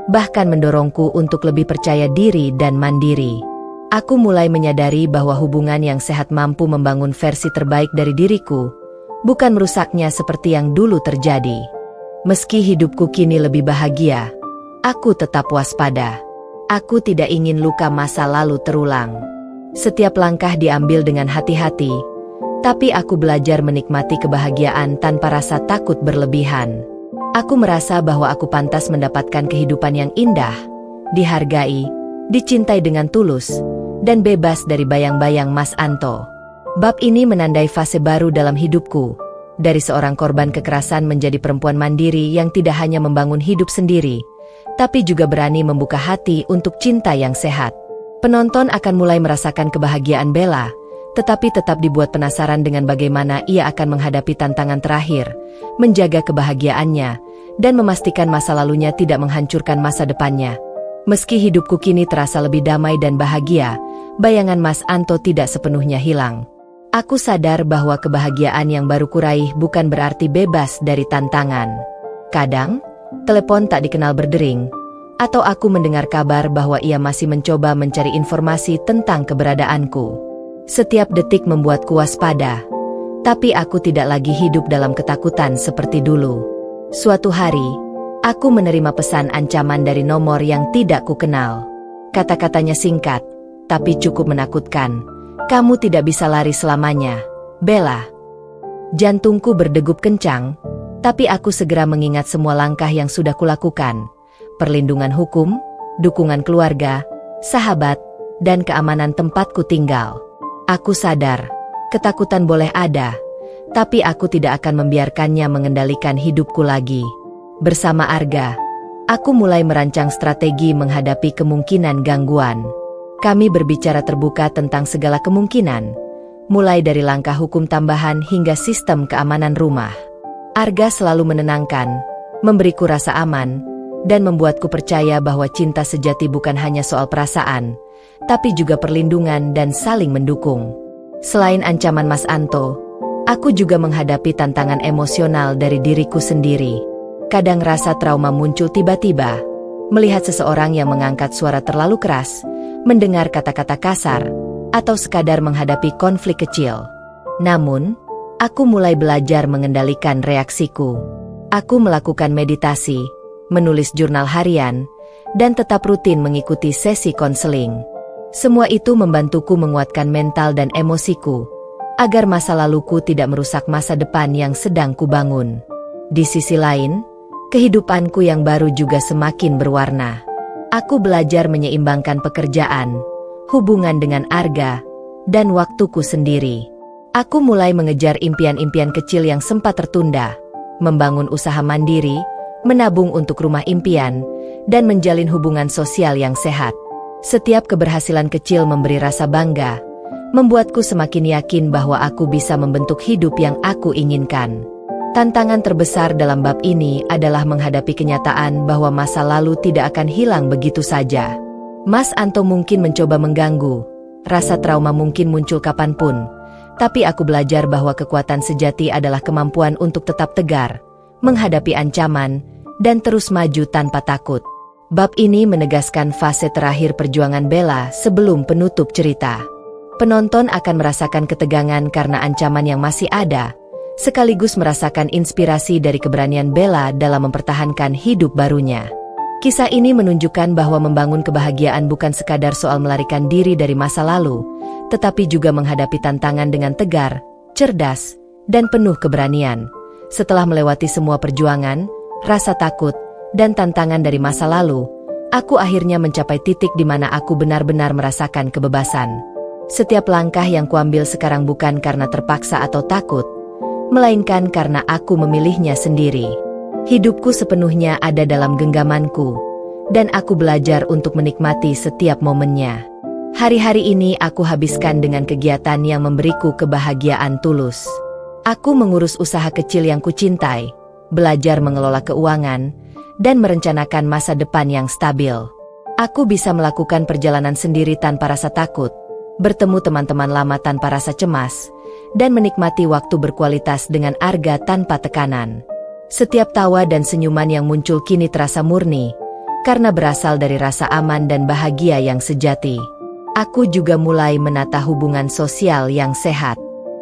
bahkan mendorongku untuk lebih percaya diri dan mandiri. Aku mulai menyadari bahwa hubungan yang sehat mampu membangun versi terbaik dari diriku, bukan merusaknya seperti yang dulu terjadi. Meski hidupku kini lebih bahagia, aku tetap waspada. Aku tidak ingin luka masa lalu terulang. Setiap langkah diambil dengan hati-hati, tapi aku belajar menikmati kebahagiaan tanpa rasa takut berlebihan. Aku merasa bahwa aku pantas mendapatkan kehidupan yang indah, dihargai, dicintai dengan tulus, dan bebas dari bayang-bayang Mas Anto. Bab ini menandai fase baru dalam hidupku, dari seorang korban kekerasan menjadi perempuan mandiri yang tidak hanya membangun hidup sendiri, tapi juga berani membuka hati untuk cinta yang sehat. Penonton akan mulai merasakan kebahagiaan Bella, tetapi tetap dibuat penasaran dengan bagaimana ia akan menghadapi tantangan terakhir, menjaga kebahagiaannya, dan memastikan masa lalunya tidak menghancurkan masa depannya. Meski hidupku kini terasa lebih damai dan bahagia, bayangan Mas Anto tidak sepenuhnya hilang. Aku sadar bahwa kebahagiaan yang baru kuraih bukan berarti bebas dari tantangan. Kadang, telepon tak dikenal berdering, atau aku mendengar kabar bahwa ia masih mencoba mencari informasi tentang keberadaanku. Setiap detik membuatku waspada, tapi aku tidak lagi hidup dalam ketakutan seperti dulu. Suatu hari, aku menerima pesan ancaman dari nomor yang tidak kukenal. Kata-katanya singkat, tapi cukup menakutkan. Kamu tidak bisa lari selamanya, Bella. Jantungku berdegup kencang, tapi aku segera mengingat semua langkah yang sudah kulakukan. Perlindungan hukum, dukungan keluarga, sahabat, dan keamanan tempatku tinggal. Aku sadar, ketakutan boleh ada, tapi aku tidak akan membiarkannya mengendalikan hidupku lagi. Bersama Arga, aku mulai merancang strategi menghadapi kemungkinan gangguan. Kami berbicara terbuka tentang segala kemungkinan, mulai dari langkah hukum tambahan hingga sistem keamanan rumah. Arga selalu menenangkan, memberiku rasa aman, dan membuatku percaya bahwa cinta sejati bukan hanya soal perasaan, tapi juga perlindungan dan saling mendukung. Selain ancaman Mas Anto, aku juga menghadapi tantangan emosional dari diriku sendiri. Kadang rasa trauma muncul tiba-tiba, melihat seseorang yang mengangkat suara terlalu keras, mendengar kata-kata kasar, atau sekadar menghadapi konflik kecil. Namun, aku mulai belajar mengendalikan reaksiku. Aku melakukan meditasi, menulis jurnal harian, dan tetap rutin mengikuti sesi konseling. Semua itu membantuku menguatkan mental dan emosiku, agar masa laluku tidak merusak masa depan yang sedang kubangun. Di sisi lain, kehidupanku yang baru juga semakin berwarna. Aku belajar menyeimbangkan pekerjaan, hubungan dengan Arga, dan waktuku sendiri. Aku mulai mengejar impian-impian kecil yang sempat tertunda, membangun usaha mandiri, menabung untuk rumah impian, dan menjalin hubungan sosial yang sehat. Setiap keberhasilan kecil memberi rasa bangga, membuatku semakin yakin bahwa aku bisa membentuk hidup yang aku inginkan. Tantangan terbesar dalam bab ini adalah menghadapi kenyataan bahwa masa lalu tidak akan hilang begitu saja. Mas Anto mungkin mencoba mengganggu, rasa trauma mungkin muncul kapanpun, tapi aku belajar bahwa kekuatan sejati adalah kemampuan untuk tetap tegar, menghadapi ancaman, dan terus maju tanpa takut. Bab ini menegaskan fase terakhir perjuangan Bella sebelum penutup cerita. Penonton akan merasakan ketegangan karena ancaman yang masih ada, sekaligus merasakan inspirasi dari keberanian Bella dalam mempertahankan hidup barunya. Kisah ini menunjukkan bahwa membangun kebahagiaan bukan sekadar soal melarikan diri dari masa lalu, tetapi juga menghadapi tantangan dengan tegar, cerdas, dan penuh keberanian. Setelah melewati semua perjuangan, rasa takut, dan tantangan dari masa lalu, aku akhirnya mencapai titik di mana aku benar-benar merasakan kebebasan. Setiap langkah yang kuambil sekarang bukan karena terpaksa atau takut, melainkan karena aku memilihnya sendiri. Hidupku sepenuhnya ada dalam genggamanku, dan aku belajar untuk menikmati setiap momennya. Hari-hari ini aku habiskan dengan kegiatan yang memberiku kebahagiaan tulus. Aku mengurus usaha kecil yang kucintai, belajar mengelola keuangan, dan merencanakan masa depan yang stabil. Aku bisa melakukan perjalanan sendiri tanpa rasa takut, bertemu teman-teman lama tanpa rasa cemas, dan menikmati waktu berkualitas dengan Arga tanpa tekanan. Setiap tawa dan senyuman yang muncul kini terasa murni, karena berasal dari rasa aman dan bahagia yang sejati. Aku juga mulai menata hubungan sosial yang sehat.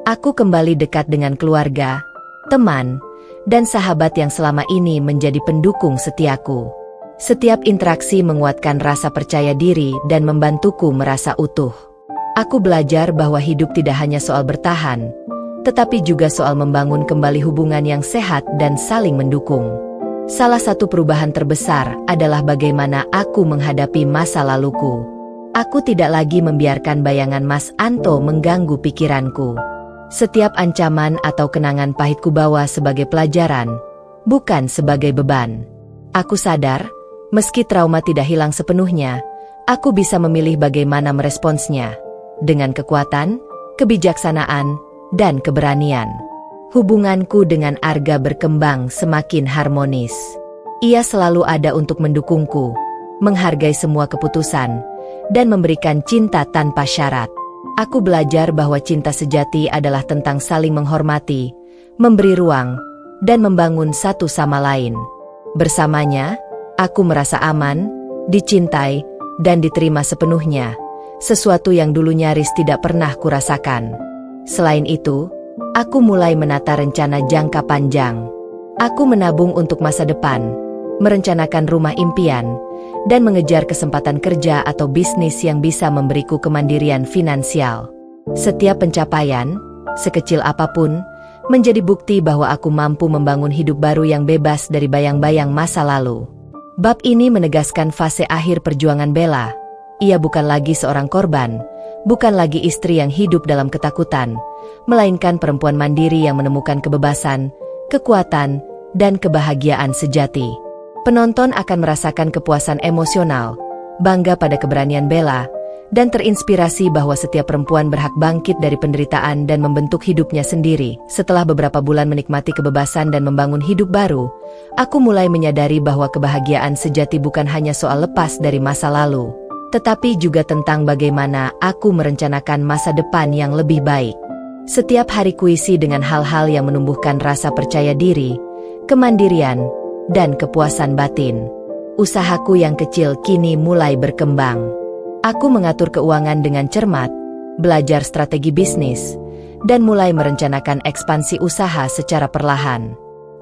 Aku kembali dekat dengan keluarga, teman, dan sahabat yang selama ini menjadi pendukung setiaku. Setiap interaksi menguatkan rasa percaya diri dan membantuku merasa utuh. Aku belajar bahwa hidup tidak hanya soal bertahan, tetapi juga soal membangun kembali hubungan yang sehat dan saling mendukung. Salah satu perubahan terbesar adalah bagaimana aku menghadapi masa laluku. Aku tidak lagi membiarkan bayangan Mas Anto mengganggu pikiranku. Setiap ancaman atau kenangan pahit kubawa sebagai pelajaran, bukan sebagai beban. Aku sadar, meski trauma tidak hilang sepenuhnya, aku bisa memilih bagaimana meresponsnya. Dengan kekuatan, kebijaksanaan, dan keberanian. Hubunganku dengan Arga berkembang semakin harmonis. Ia selalu ada untuk mendukungku, menghargai semua keputusan, dan memberikan cinta tanpa syarat. Aku belajar bahwa cinta sejati adalah tentang saling menghormati, memberi ruang, dan membangun satu sama lain. Bersamanya, aku merasa aman, dicintai, dan diterima sepenuhnya. Sesuatu yang dulu nyaris tidak pernah kurasakan. Selain itu, aku mulai menata rencana jangka panjang. Aku menabung untuk masa depan, merencanakan rumah impian, dan mengejar kesempatan kerja atau bisnis yang bisa memberiku kemandirian finansial. Setiap pencapaian, sekecil apapun, menjadi bukti bahwa aku mampu membangun hidup baru yang bebas dari bayang-bayang masa lalu. Bab ini menegaskan fase akhir perjuangan Bella. Ia bukan lagi seorang korban, bukan lagi istri yang hidup dalam ketakutan, melainkan perempuan mandiri yang menemukan kebebasan, kekuatan, dan kebahagiaan sejati. Penonton akan merasakan kepuasan emosional, bangga pada keberanian Bella, dan terinspirasi bahwa setiap perempuan berhak bangkit dari penderitaan dan membentuk hidupnya sendiri. Setelah beberapa bulan menikmati kebebasan dan membangun hidup baru, aku mulai menyadari bahwa kebahagiaan sejati bukan hanya soal lepas dari masa lalu, tetapi juga tentang bagaimana aku merencanakan masa depan yang lebih baik. Setiap hari kuisi dengan hal-hal yang menumbuhkan rasa percaya diri, kemandirian, dan kepuasan batin. Usahaku yang kecil kini mulai berkembang. Aku mengatur keuangan dengan cermat, belajar strategi bisnis, dan mulai merencanakan ekspansi usaha secara perlahan.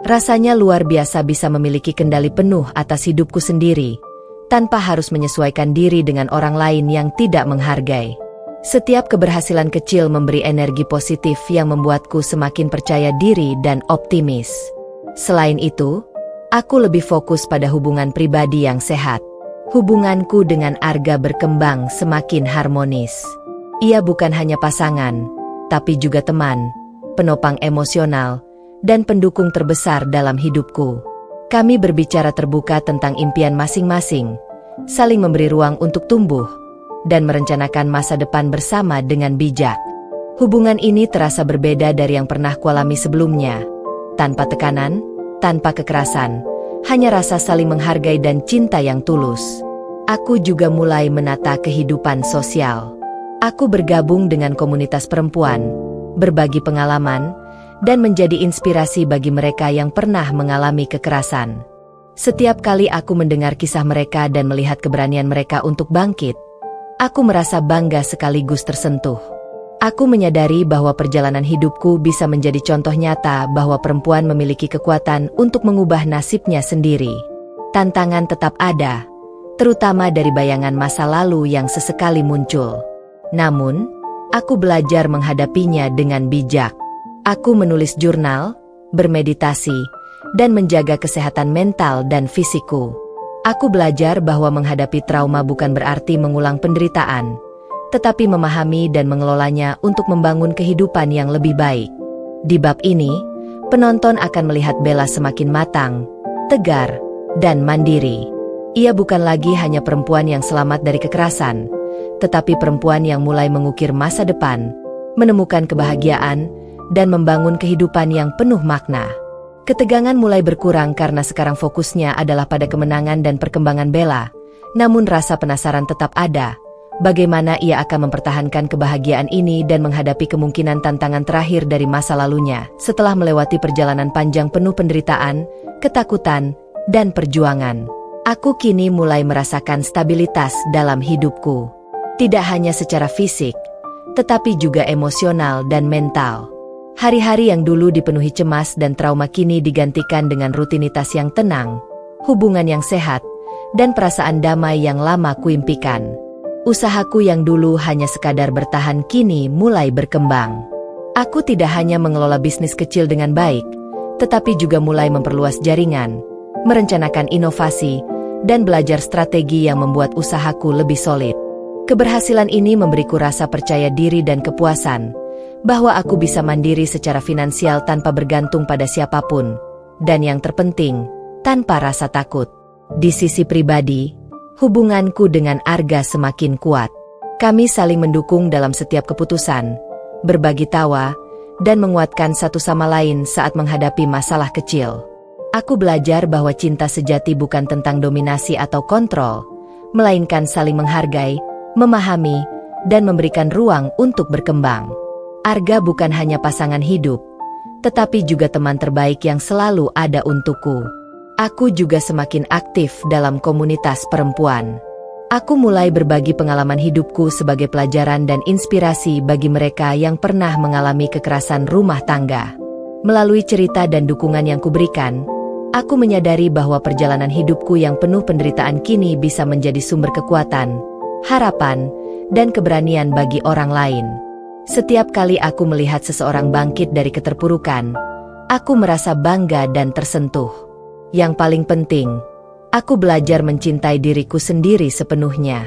Rasanya luar biasa bisa memiliki kendali penuh atas hidupku sendiri, tanpa harus menyesuaikan diri dengan orang lain yang tidak menghargai. Setiap keberhasilan kecil memberi energi positif yang membuatku semakin percaya diri dan optimis. Selain itu, aku lebih fokus pada hubungan pribadi yang sehat. Hubunganku dengan Arga berkembang semakin harmonis. Ia bukan hanya pasangan, tapi juga teman, penopang emosional, dan pendukung terbesar dalam hidupku. Kami berbicara terbuka tentang impian masing-masing, saling memberi ruang untuk tumbuh, dan merencanakan masa depan bersama dengan bijak. Hubungan ini terasa berbeda dari yang pernah kualami sebelumnya. Tanpa tekanan, tanpa kekerasan, hanya rasa saling menghargai dan cinta yang tulus. Aku juga mulai menata kehidupan sosial. Aku bergabung dengan komunitas perempuan, berbagi pengalaman, dan menjadi inspirasi bagi mereka yang pernah mengalami kekerasan. Setiap kali aku mendengar kisah mereka dan melihat keberanian mereka untuk bangkit, aku merasa bangga sekaligus tersentuh. Aku menyadari bahwa perjalanan hidupku bisa menjadi contoh nyata bahwa perempuan memiliki kekuatan untuk mengubah nasibnya sendiri. Tantangan tetap ada, terutama dari bayangan masa lalu yang sesekali muncul. Namun, aku belajar menghadapinya dengan bijak. Aku menulis jurnal, bermeditasi, dan menjaga kesehatan mental dan fisikku. Aku belajar bahwa menghadapi trauma bukan berarti mengulang penderitaan, tetapi memahami dan mengelolanya untuk membangun kehidupan yang lebih baik. Di bab ini, penonton akan melihat Bella semakin matang, tegar, dan mandiri. Ia bukan lagi hanya perempuan yang selamat dari kekerasan, tetapi perempuan yang mulai mengukir masa depan, menemukan kebahagiaan, dan membangun kehidupan yang penuh makna. Ketegangan mulai berkurang karena sekarang fokusnya adalah pada kemenangan dan perkembangan Bella, namun rasa penasaran tetap ada. Bagaimana ia akan mempertahankan kebahagiaan ini dan menghadapi kemungkinan tantangan terakhir dari masa lalunya setelah melewati perjalanan panjang penuh penderitaan, ketakutan, dan perjuangan. Aku kini mulai merasakan stabilitas dalam hidupku. Tidak hanya secara fisik, tetapi juga emosional dan mental. Hari-hari yang dulu dipenuhi cemas dan trauma kini digantikan dengan rutinitas yang tenang, hubungan yang sehat, dan perasaan damai yang lama kuimpikan. Usahaku yang dulu hanya sekadar bertahan kini mulai berkembang. Aku tidak hanya mengelola bisnis kecil dengan baik, tetapi juga mulai memperluas jaringan, merencanakan inovasi, dan belajar strategi yang membuat usahaku lebih solid. Keberhasilan ini memberiku rasa percaya diri dan kepuasan, bahwa aku bisa mandiri secara finansial tanpa bergantung pada siapapun, dan yang terpenting, tanpa rasa takut. Di sisi pribadi, hubunganku dengan Arga semakin kuat. Kami saling mendukung dalam setiap keputusan, berbagi tawa, dan menguatkan satu sama lain saat menghadapi masalah kecil. Aku belajar bahwa cinta sejati bukan tentang dominasi atau kontrol, melainkan saling menghargai, memahami, dan memberikan ruang untuk berkembang. Arga bukan hanya pasangan hidup, tetapi juga teman terbaik yang selalu ada untukku. Aku juga semakin aktif dalam komunitas perempuan. Aku mulai berbagi pengalaman hidupku sebagai pelajaran dan inspirasi bagi mereka yang pernah mengalami kekerasan rumah tangga. Melalui cerita dan dukungan yang kuberikan, aku menyadari bahwa perjalanan hidupku yang penuh penderitaan kini bisa menjadi sumber kekuatan, harapan, dan keberanian bagi orang lain. Setiap kali aku melihat seseorang bangkit dari keterpurukan, aku merasa bangga dan tersentuh. Yang paling penting, aku belajar mencintai diriku sendiri sepenuhnya.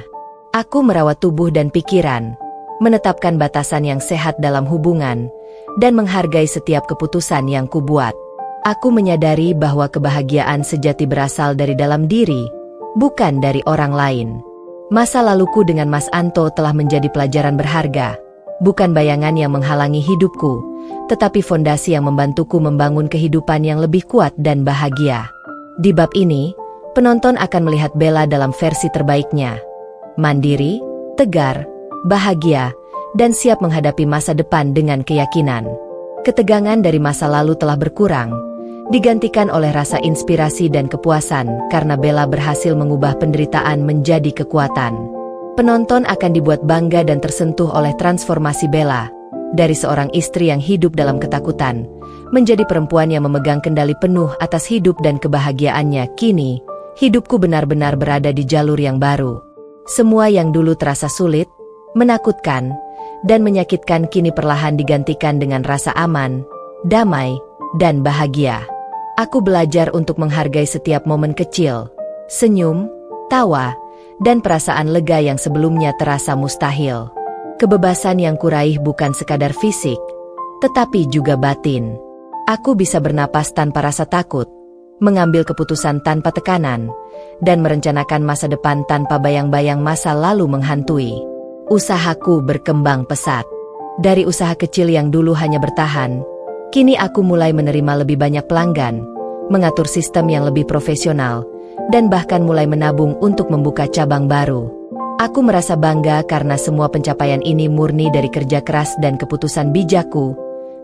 Aku merawat tubuh dan pikiran, menetapkan batasan yang sehat dalam hubungan, dan menghargai setiap keputusan yang kubuat. Aku menyadari bahwa kebahagiaan sejati berasal dari dalam diri, bukan dari orang lain. Masa laluku dengan Mas Anto telah menjadi pelajaran berharga, bukan bayangan yang menghalangi hidupku, tetapi fondasi yang membantuku membangun kehidupan yang lebih kuat dan bahagia. Di bab ini, penonton akan melihat Bella dalam versi terbaiknya. Mandiri, tegar, bahagia, dan siap menghadapi masa depan dengan keyakinan. Ketegangan dari masa lalu telah berkurang, digantikan oleh rasa inspirasi dan kepuasan karena Bella berhasil mengubah penderitaan menjadi kekuatan. Penonton akan dibuat bangga dan tersentuh oleh transformasi Bella, dari seorang istri yang hidup dalam ketakutan, menjadi perempuan yang memegang kendali penuh atas hidup dan kebahagiaannya. Kini, hidupku benar-benar berada di jalur yang baru. Semua yang dulu terasa sulit, menakutkan, dan menyakitkan kini perlahan digantikan dengan rasa aman, damai, dan bahagia. Aku belajar untuk menghargai setiap momen kecil, senyum, tawa, dan perasaan lega yang sebelumnya terasa mustahil. Kebebasan yang kuraih bukan sekadar fisik, tetapi juga batin. Aku bisa bernapas tanpa rasa takut, mengambil keputusan tanpa tekanan, dan merencanakan masa depan tanpa bayang-bayang masa lalu menghantui. Usahaku berkembang pesat. Dari usaha kecil yang dulu hanya bertahan, kini aku mulai menerima lebih banyak pelanggan, mengatur sistem yang lebih profesional, dan bahkan mulai menabung untuk membuka cabang baru. Aku merasa bangga karena semua pencapaian ini murni dari kerja keras dan keputusan bijakku,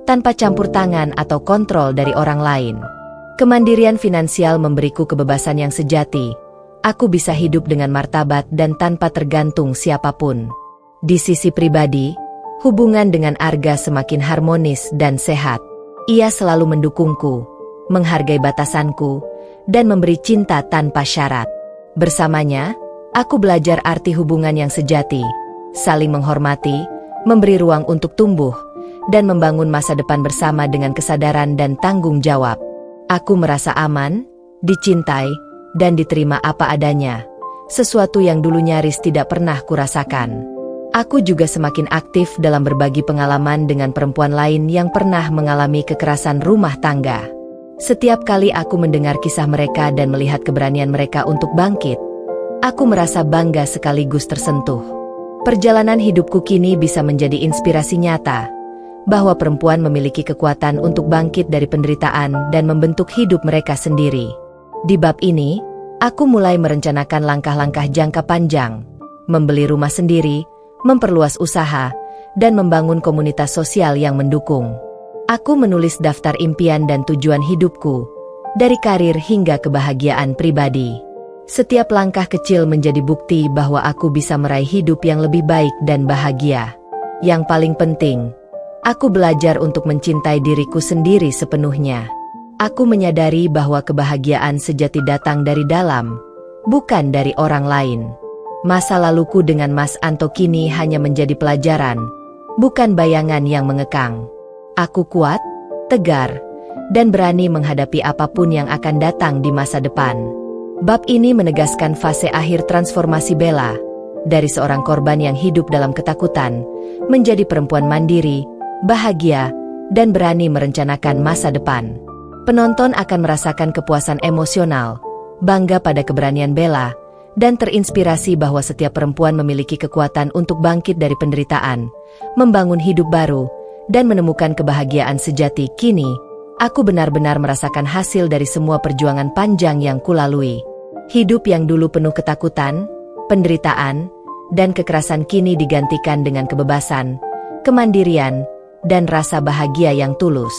tanpa campur tangan atau kontrol dari orang lain. Kemandirian finansial memberiku kebebasan yang sejati. Aku bisa hidup dengan martabat dan tanpa tergantung siapapun. Di sisi pribadi, hubungan dengan Arga semakin harmonis dan sehat. Ia selalu mendukungku, menghargai batasanku, dan memberi cinta tanpa syarat. Bersamanya, aku belajar arti hubungan yang sejati, saling menghormati, memberi ruang untuk tumbuh, dan membangun masa depan bersama dengan kesadaran dan tanggung jawab. Aku merasa aman, dicintai, dan diterima apa adanya, sesuatu yang dulu nyaris tidak pernah kurasakan. Aku juga semakin aktif dalam berbagi pengalaman dengan perempuan lain yang pernah mengalami kekerasan rumah tangga. Setiap kali aku mendengar kisah mereka dan melihat keberanian mereka untuk bangkit, aku merasa bangga sekaligus tersentuh. Perjalanan hidupku kini bisa menjadi inspirasi nyata, bahwa perempuan memiliki kekuatan untuk bangkit dari penderitaan dan membentuk hidup mereka sendiri. Di bab ini, aku mulai merencanakan langkah-langkah jangka panjang, membeli rumah sendiri, memperluas usaha, dan membangun komunitas sosial yang mendukung. Aku menulis daftar impian dan tujuan hidupku, dari karir hingga kebahagiaan pribadi. Setiap langkah kecil menjadi bukti bahwa aku bisa meraih hidup yang lebih baik dan bahagia. Yang paling penting, aku belajar untuk mencintai diriku sendiri sepenuhnya. Aku menyadari bahwa kebahagiaan sejati datang dari dalam, bukan dari orang lain. Masa laluku dengan Mas Anto kini hanya menjadi pelajaran, bukan bayangan yang mengekang. Aku kuat, tegar, dan berani menghadapi apapun yang akan datang di masa depan. Bab ini menegaskan fase akhir transformasi Bella, dari seorang korban yang hidup dalam ketakutan, menjadi perempuan mandiri, bahagia, dan berani merencanakan masa depan. Penonton akan merasakan kepuasan emosional, bangga pada keberanian Bella, dan terinspirasi bahwa setiap perempuan memiliki kekuatan untuk bangkit dari penderitaan, membangun hidup baru, dan menemukan kebahagiaan sejati. Kini, aku benar-benar merasakan hasil dari semua perjuangan panjang yang kulalui. Hidup yang dulu penuh ketakutan, penderitaan, dan kekerasan kini digantikan dengan kebebasan, kemandirian, dan rasa bahagia yang tulus.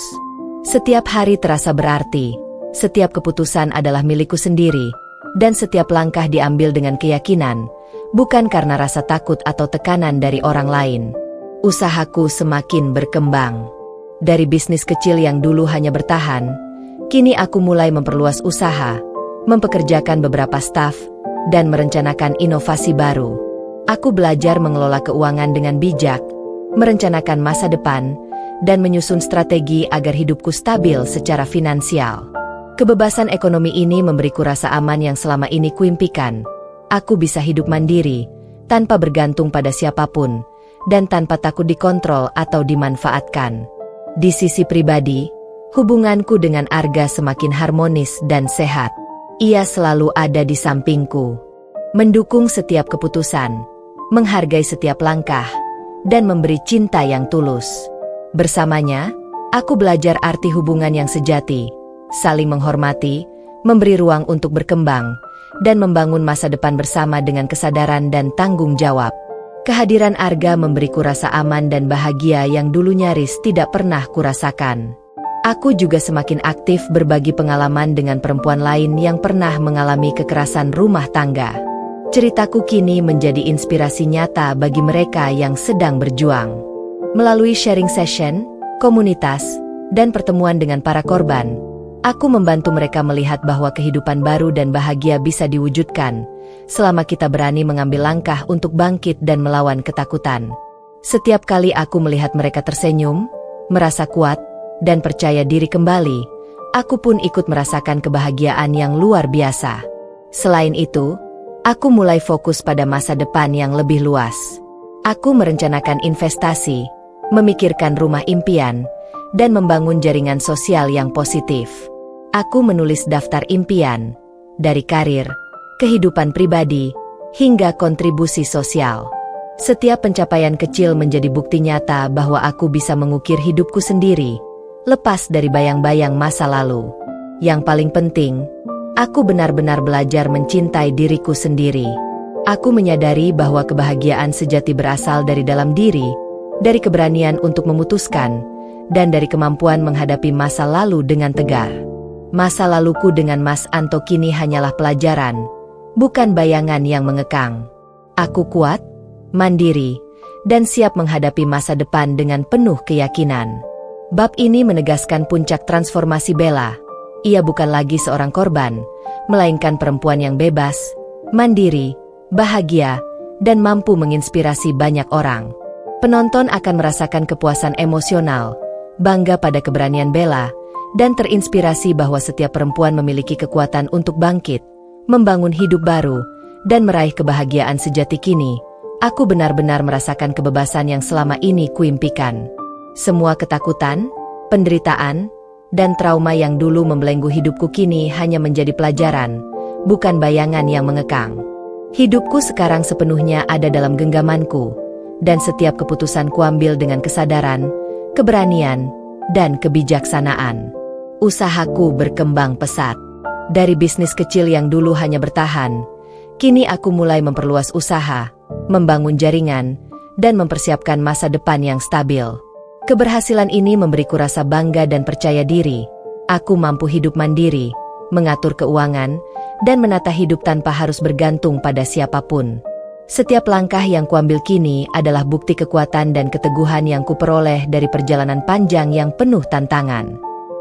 Setiap hari terasa berarti, setiap keputusan adalah milikku sendiri, dan setiap langkah diambil dengan keyakinan, bukan karena rasa takut atau tekanan dari orang lain. Usahaku semakin berkembang. Dari bisnis kecil yang dulu hanya bertahan, kini aku mulai memperluas usaha, mempekerjakan beberapa staf, dan merencanakan inovasi baru. Aku belajar mengelola keuangan dengan bijak, merencanakan masa depan, dan menyusun strategi agar hidupku stabil secara finansial. Kebebasan ekonomi ini memberiku rasa aman yang selama ini kuimpikan. Aku bisa hidup mandiri, tanpa bergantung pada siapapun, dan tanpa takut dikontrol atau dimanfaatkan. Di sisi pribadi, hubunganku dengan Arga semakin harmonis dan sehat. Ia selalu ada di sampingku, mendukung setiap keputusan, menghargai setiap langkah, dan memberi cinta yang tulus. Bersamanya, aku belajar arti hubungan yang sejati, saling menghormati, memberi ruang untuk berkembang, dan membangun masa depan bersama dengan kesadaran dan tanggung jawab. Kehadiran Arga memberiku rasa aman dan bahagia yang dulu nyaris tidak pernah kurasakan. Aku juga semakin aktif berbagi pengalaman dengan perempuan lain yang pernah mengalami kekerasan rumah tangga. Ceritaku kini menjadi inspirasi nyata bagi mereka yang sedang berjuang. Melalui sharing session, komunitas, dan pertemuan dengan para korban, aku membantu mereka melihat bahwa kehidupan baru dan bahagia bisa diwujudkan, selama kita berani mengambil langkah untuk bangkit dan melawan ketakutan. Setiap kali aku melihat mereka tersenyum, merasa kuat, dan percaya diri kembali, aku pun ikut merasakan kebahagiaan yang luar biasa. Selain itu, aku mulai fokus pada masa depan yang lebih luas. Aku merencanakan investasi, memikirkan rumah impian, dan membangun jaringan sosial yang positif. Aku menulis daftar impian, dari karir, kehidupan pribadi, hingga kontribusi sosial. Setiap pencapaian kecil menjadi bukti nyata bahwa aku bisa mengukir hidupku sendiri, lepas dari bayang-bayang masa lalu. Yang paling penting, aku benar-benar belajar mencintai diriku sendiri. Aku menyadari bahwa kebahagiaan sejati berasal dari dalam diri, dari keberanian untuk memutuskan, dan dari kemampuan menghadapi masa lalu dengan tegar. Masa laluku dengan Mas Anto kini hanyalah pelajaran, bukan bayangan yang mengekang. Aku kuat, mandiri, dan siap menghadapi masa depan dengan penuh keyakinan. Bab ini menegaskan puncak transformasi Bella. Ia bukan lagi seorang korban, melainkan perempuan yang bebas, mandiri, bahagia, dan mampu menginspirasi banyak orang. Penonton akan merasakan kepuasan emosional, bangga pada keberanian Bella, dan terinspirasi bahwa setiap perempuan memiliki kekuatan untuk bangkit, membangun hidup baru, dan meraih kebahagiaan sejati. Kini, aku benar-benar merasakan kebebasan yang selama ini kuimpikan. Semua ketakutan, penderitaan, dan trauma yang dulu membelenggu hidupku kini hanya menjadi pelajaran, bukan bayangan yang mengekang. Hidupku sekarang sepenuhnya ada dalam genggamanku, dan setiap keputusan kuambil dengan kesadaran, keberanian, dan kebijaksanaan. Usahaku berkembang pesat. Dari bisnis kecil yang dulu hanya bertahan, kini aku mulai memperluas usaha, membangun jaringan, dan mempersiapkan masa depan yang stabil. Keberhasilan ini memberiku rasa bangga dan percaya diri. Aku mampu hidup mandiri, mengatur keuangan, dan menata hidup tanpa harus bergantung pada siapapun. Setiap langkah yang kuambil kini adalah bukti kekuatan dan keteguhan yang kuperoleh dari perjalanan panjang yang penuh tantangan.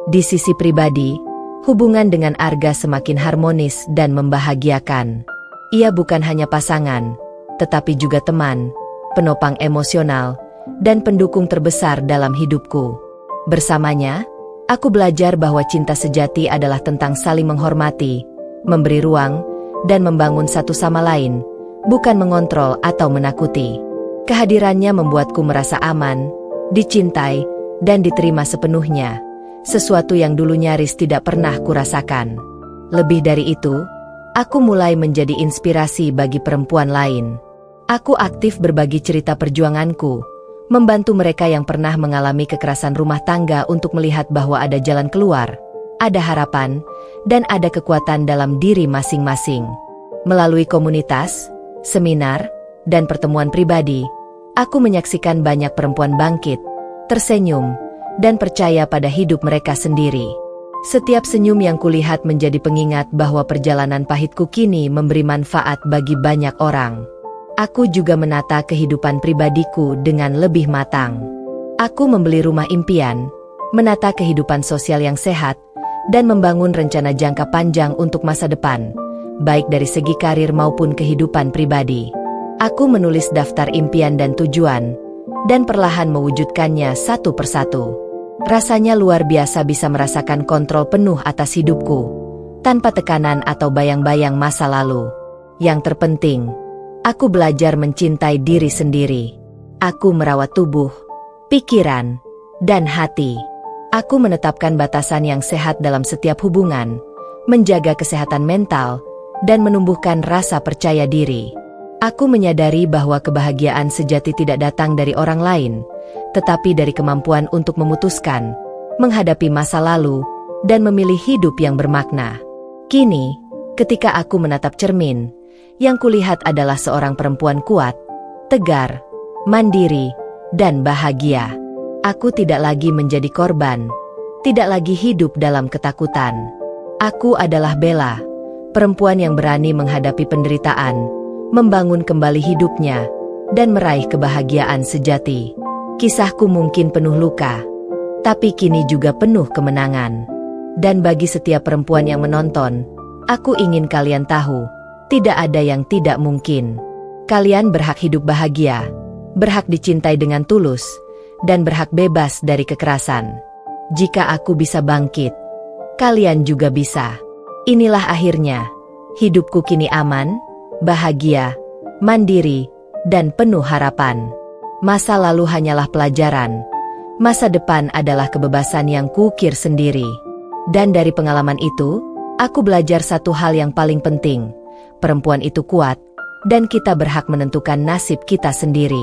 Di sisi pribadi, hubungan dengan Arga semakin harmonis dan membahagiakan. Ia bukan hanya pasangan, tetapi juga teman, penopang emosional, dan pendukung terbesar dalam hidupku. Bersamanya, aku belajar bahwa cinta sejati adalah tentang saling menghormati, memberi ruang, dan membangun satu sama lain, bukan mengontrol atau menakuti. Kehadirannya membuatku merasa aman, dicintai, dan diterima sepenuhnya, sesuatu yang dulu nyaris tidak pernah kurasakan. Lebih dari itu, aku mulai menjadi inspirasi bagi perempuan lain. Aku aktif berbagi cerita perjuanganku, membantu mereka yang pernah mengalami kekerasan rumah tangga untuk melihat bahwa ada jalan keluar, ada harapan, dan ada kekuatan dalam diri masing-masing. Melalui komunitas, seminar, dan pertemuan pribadi, aku menyaksikan banyak perempuan bangkit, tersenyum, dan percaya pada hidup mereka sendiri. Setiap senyum yang kulihat menjadi pengingat bahwa perjalanan pahitku kini memberi manfaat bagi banyak orang. Aku juga menata kehidupan pribadiku dengan lebih matang. Aku membeli rumah impian, menata kehidupan sosial yang sehat, dan membangun rencana jangka panjang untuk masa depan, baik dari segi karir maupun kehidupan pribadi. Aku menulis daftar impian dan tujuan, dan perlahan mewujudkannya satu persatu. Rasanya luar biasa bisa merasakan kontrol penuh atas hidupku, tanpa tekanan atau bayang-bayang masa lalu. Yang terpenting, aku belajar mencintai diri sendiri. Aku merawat tubuh, pikiran, dan hati. Aku menetapkan batasan yang sehat dalam setiap hubungan, menjaga kesehatan mental, dan menumbuhkan rasa percaya diri. Aku menyadari bahwa kebahagiaan sejati tidak datang dari orang lain, tetapi dari kemampuan untuk memutuskan, menghadapi masa lalu, dan memilih hidup yang bermakna. Kini, ketika aku menatap cermin, yang kulihat adalah seorang perempuan kuat, tegar, mandiri, dan bahagia. Aku tidak lagi menjadi korban, tidak lagi hidup dalam ketakutan. Aku adalah Bella, perempuan yang berani menghadapi penderitaan, membangun kembali hidupnya, dan meraih kebahagiaan sejati. Kisahku mungkin penuh luka, tapi kini juga penuh kemenangan. Dan bagi setiap perempuan yang menonton, aku ingin kalian tahu, tidak ada yang tidak mungkin. Kalian berhak hidup bahagia, berhak dicintai dengan tulus, dan berhak bebas dari kekerasan. Jika aku bisa bangkit, kalian juga bisa. Inilah akhirnya, hidupku kini aman, bahagia, mandiri, dan penuh harapan. Masa lalu hanyalah pelajaran. Masa depan adalah kebebasan yang kukir sendiri. Dan dari pengalaman itu, aku belajar satu hal yang paling penting. Perempuan itu kuat, dan kita berhak menentukan nasib kita sendiri.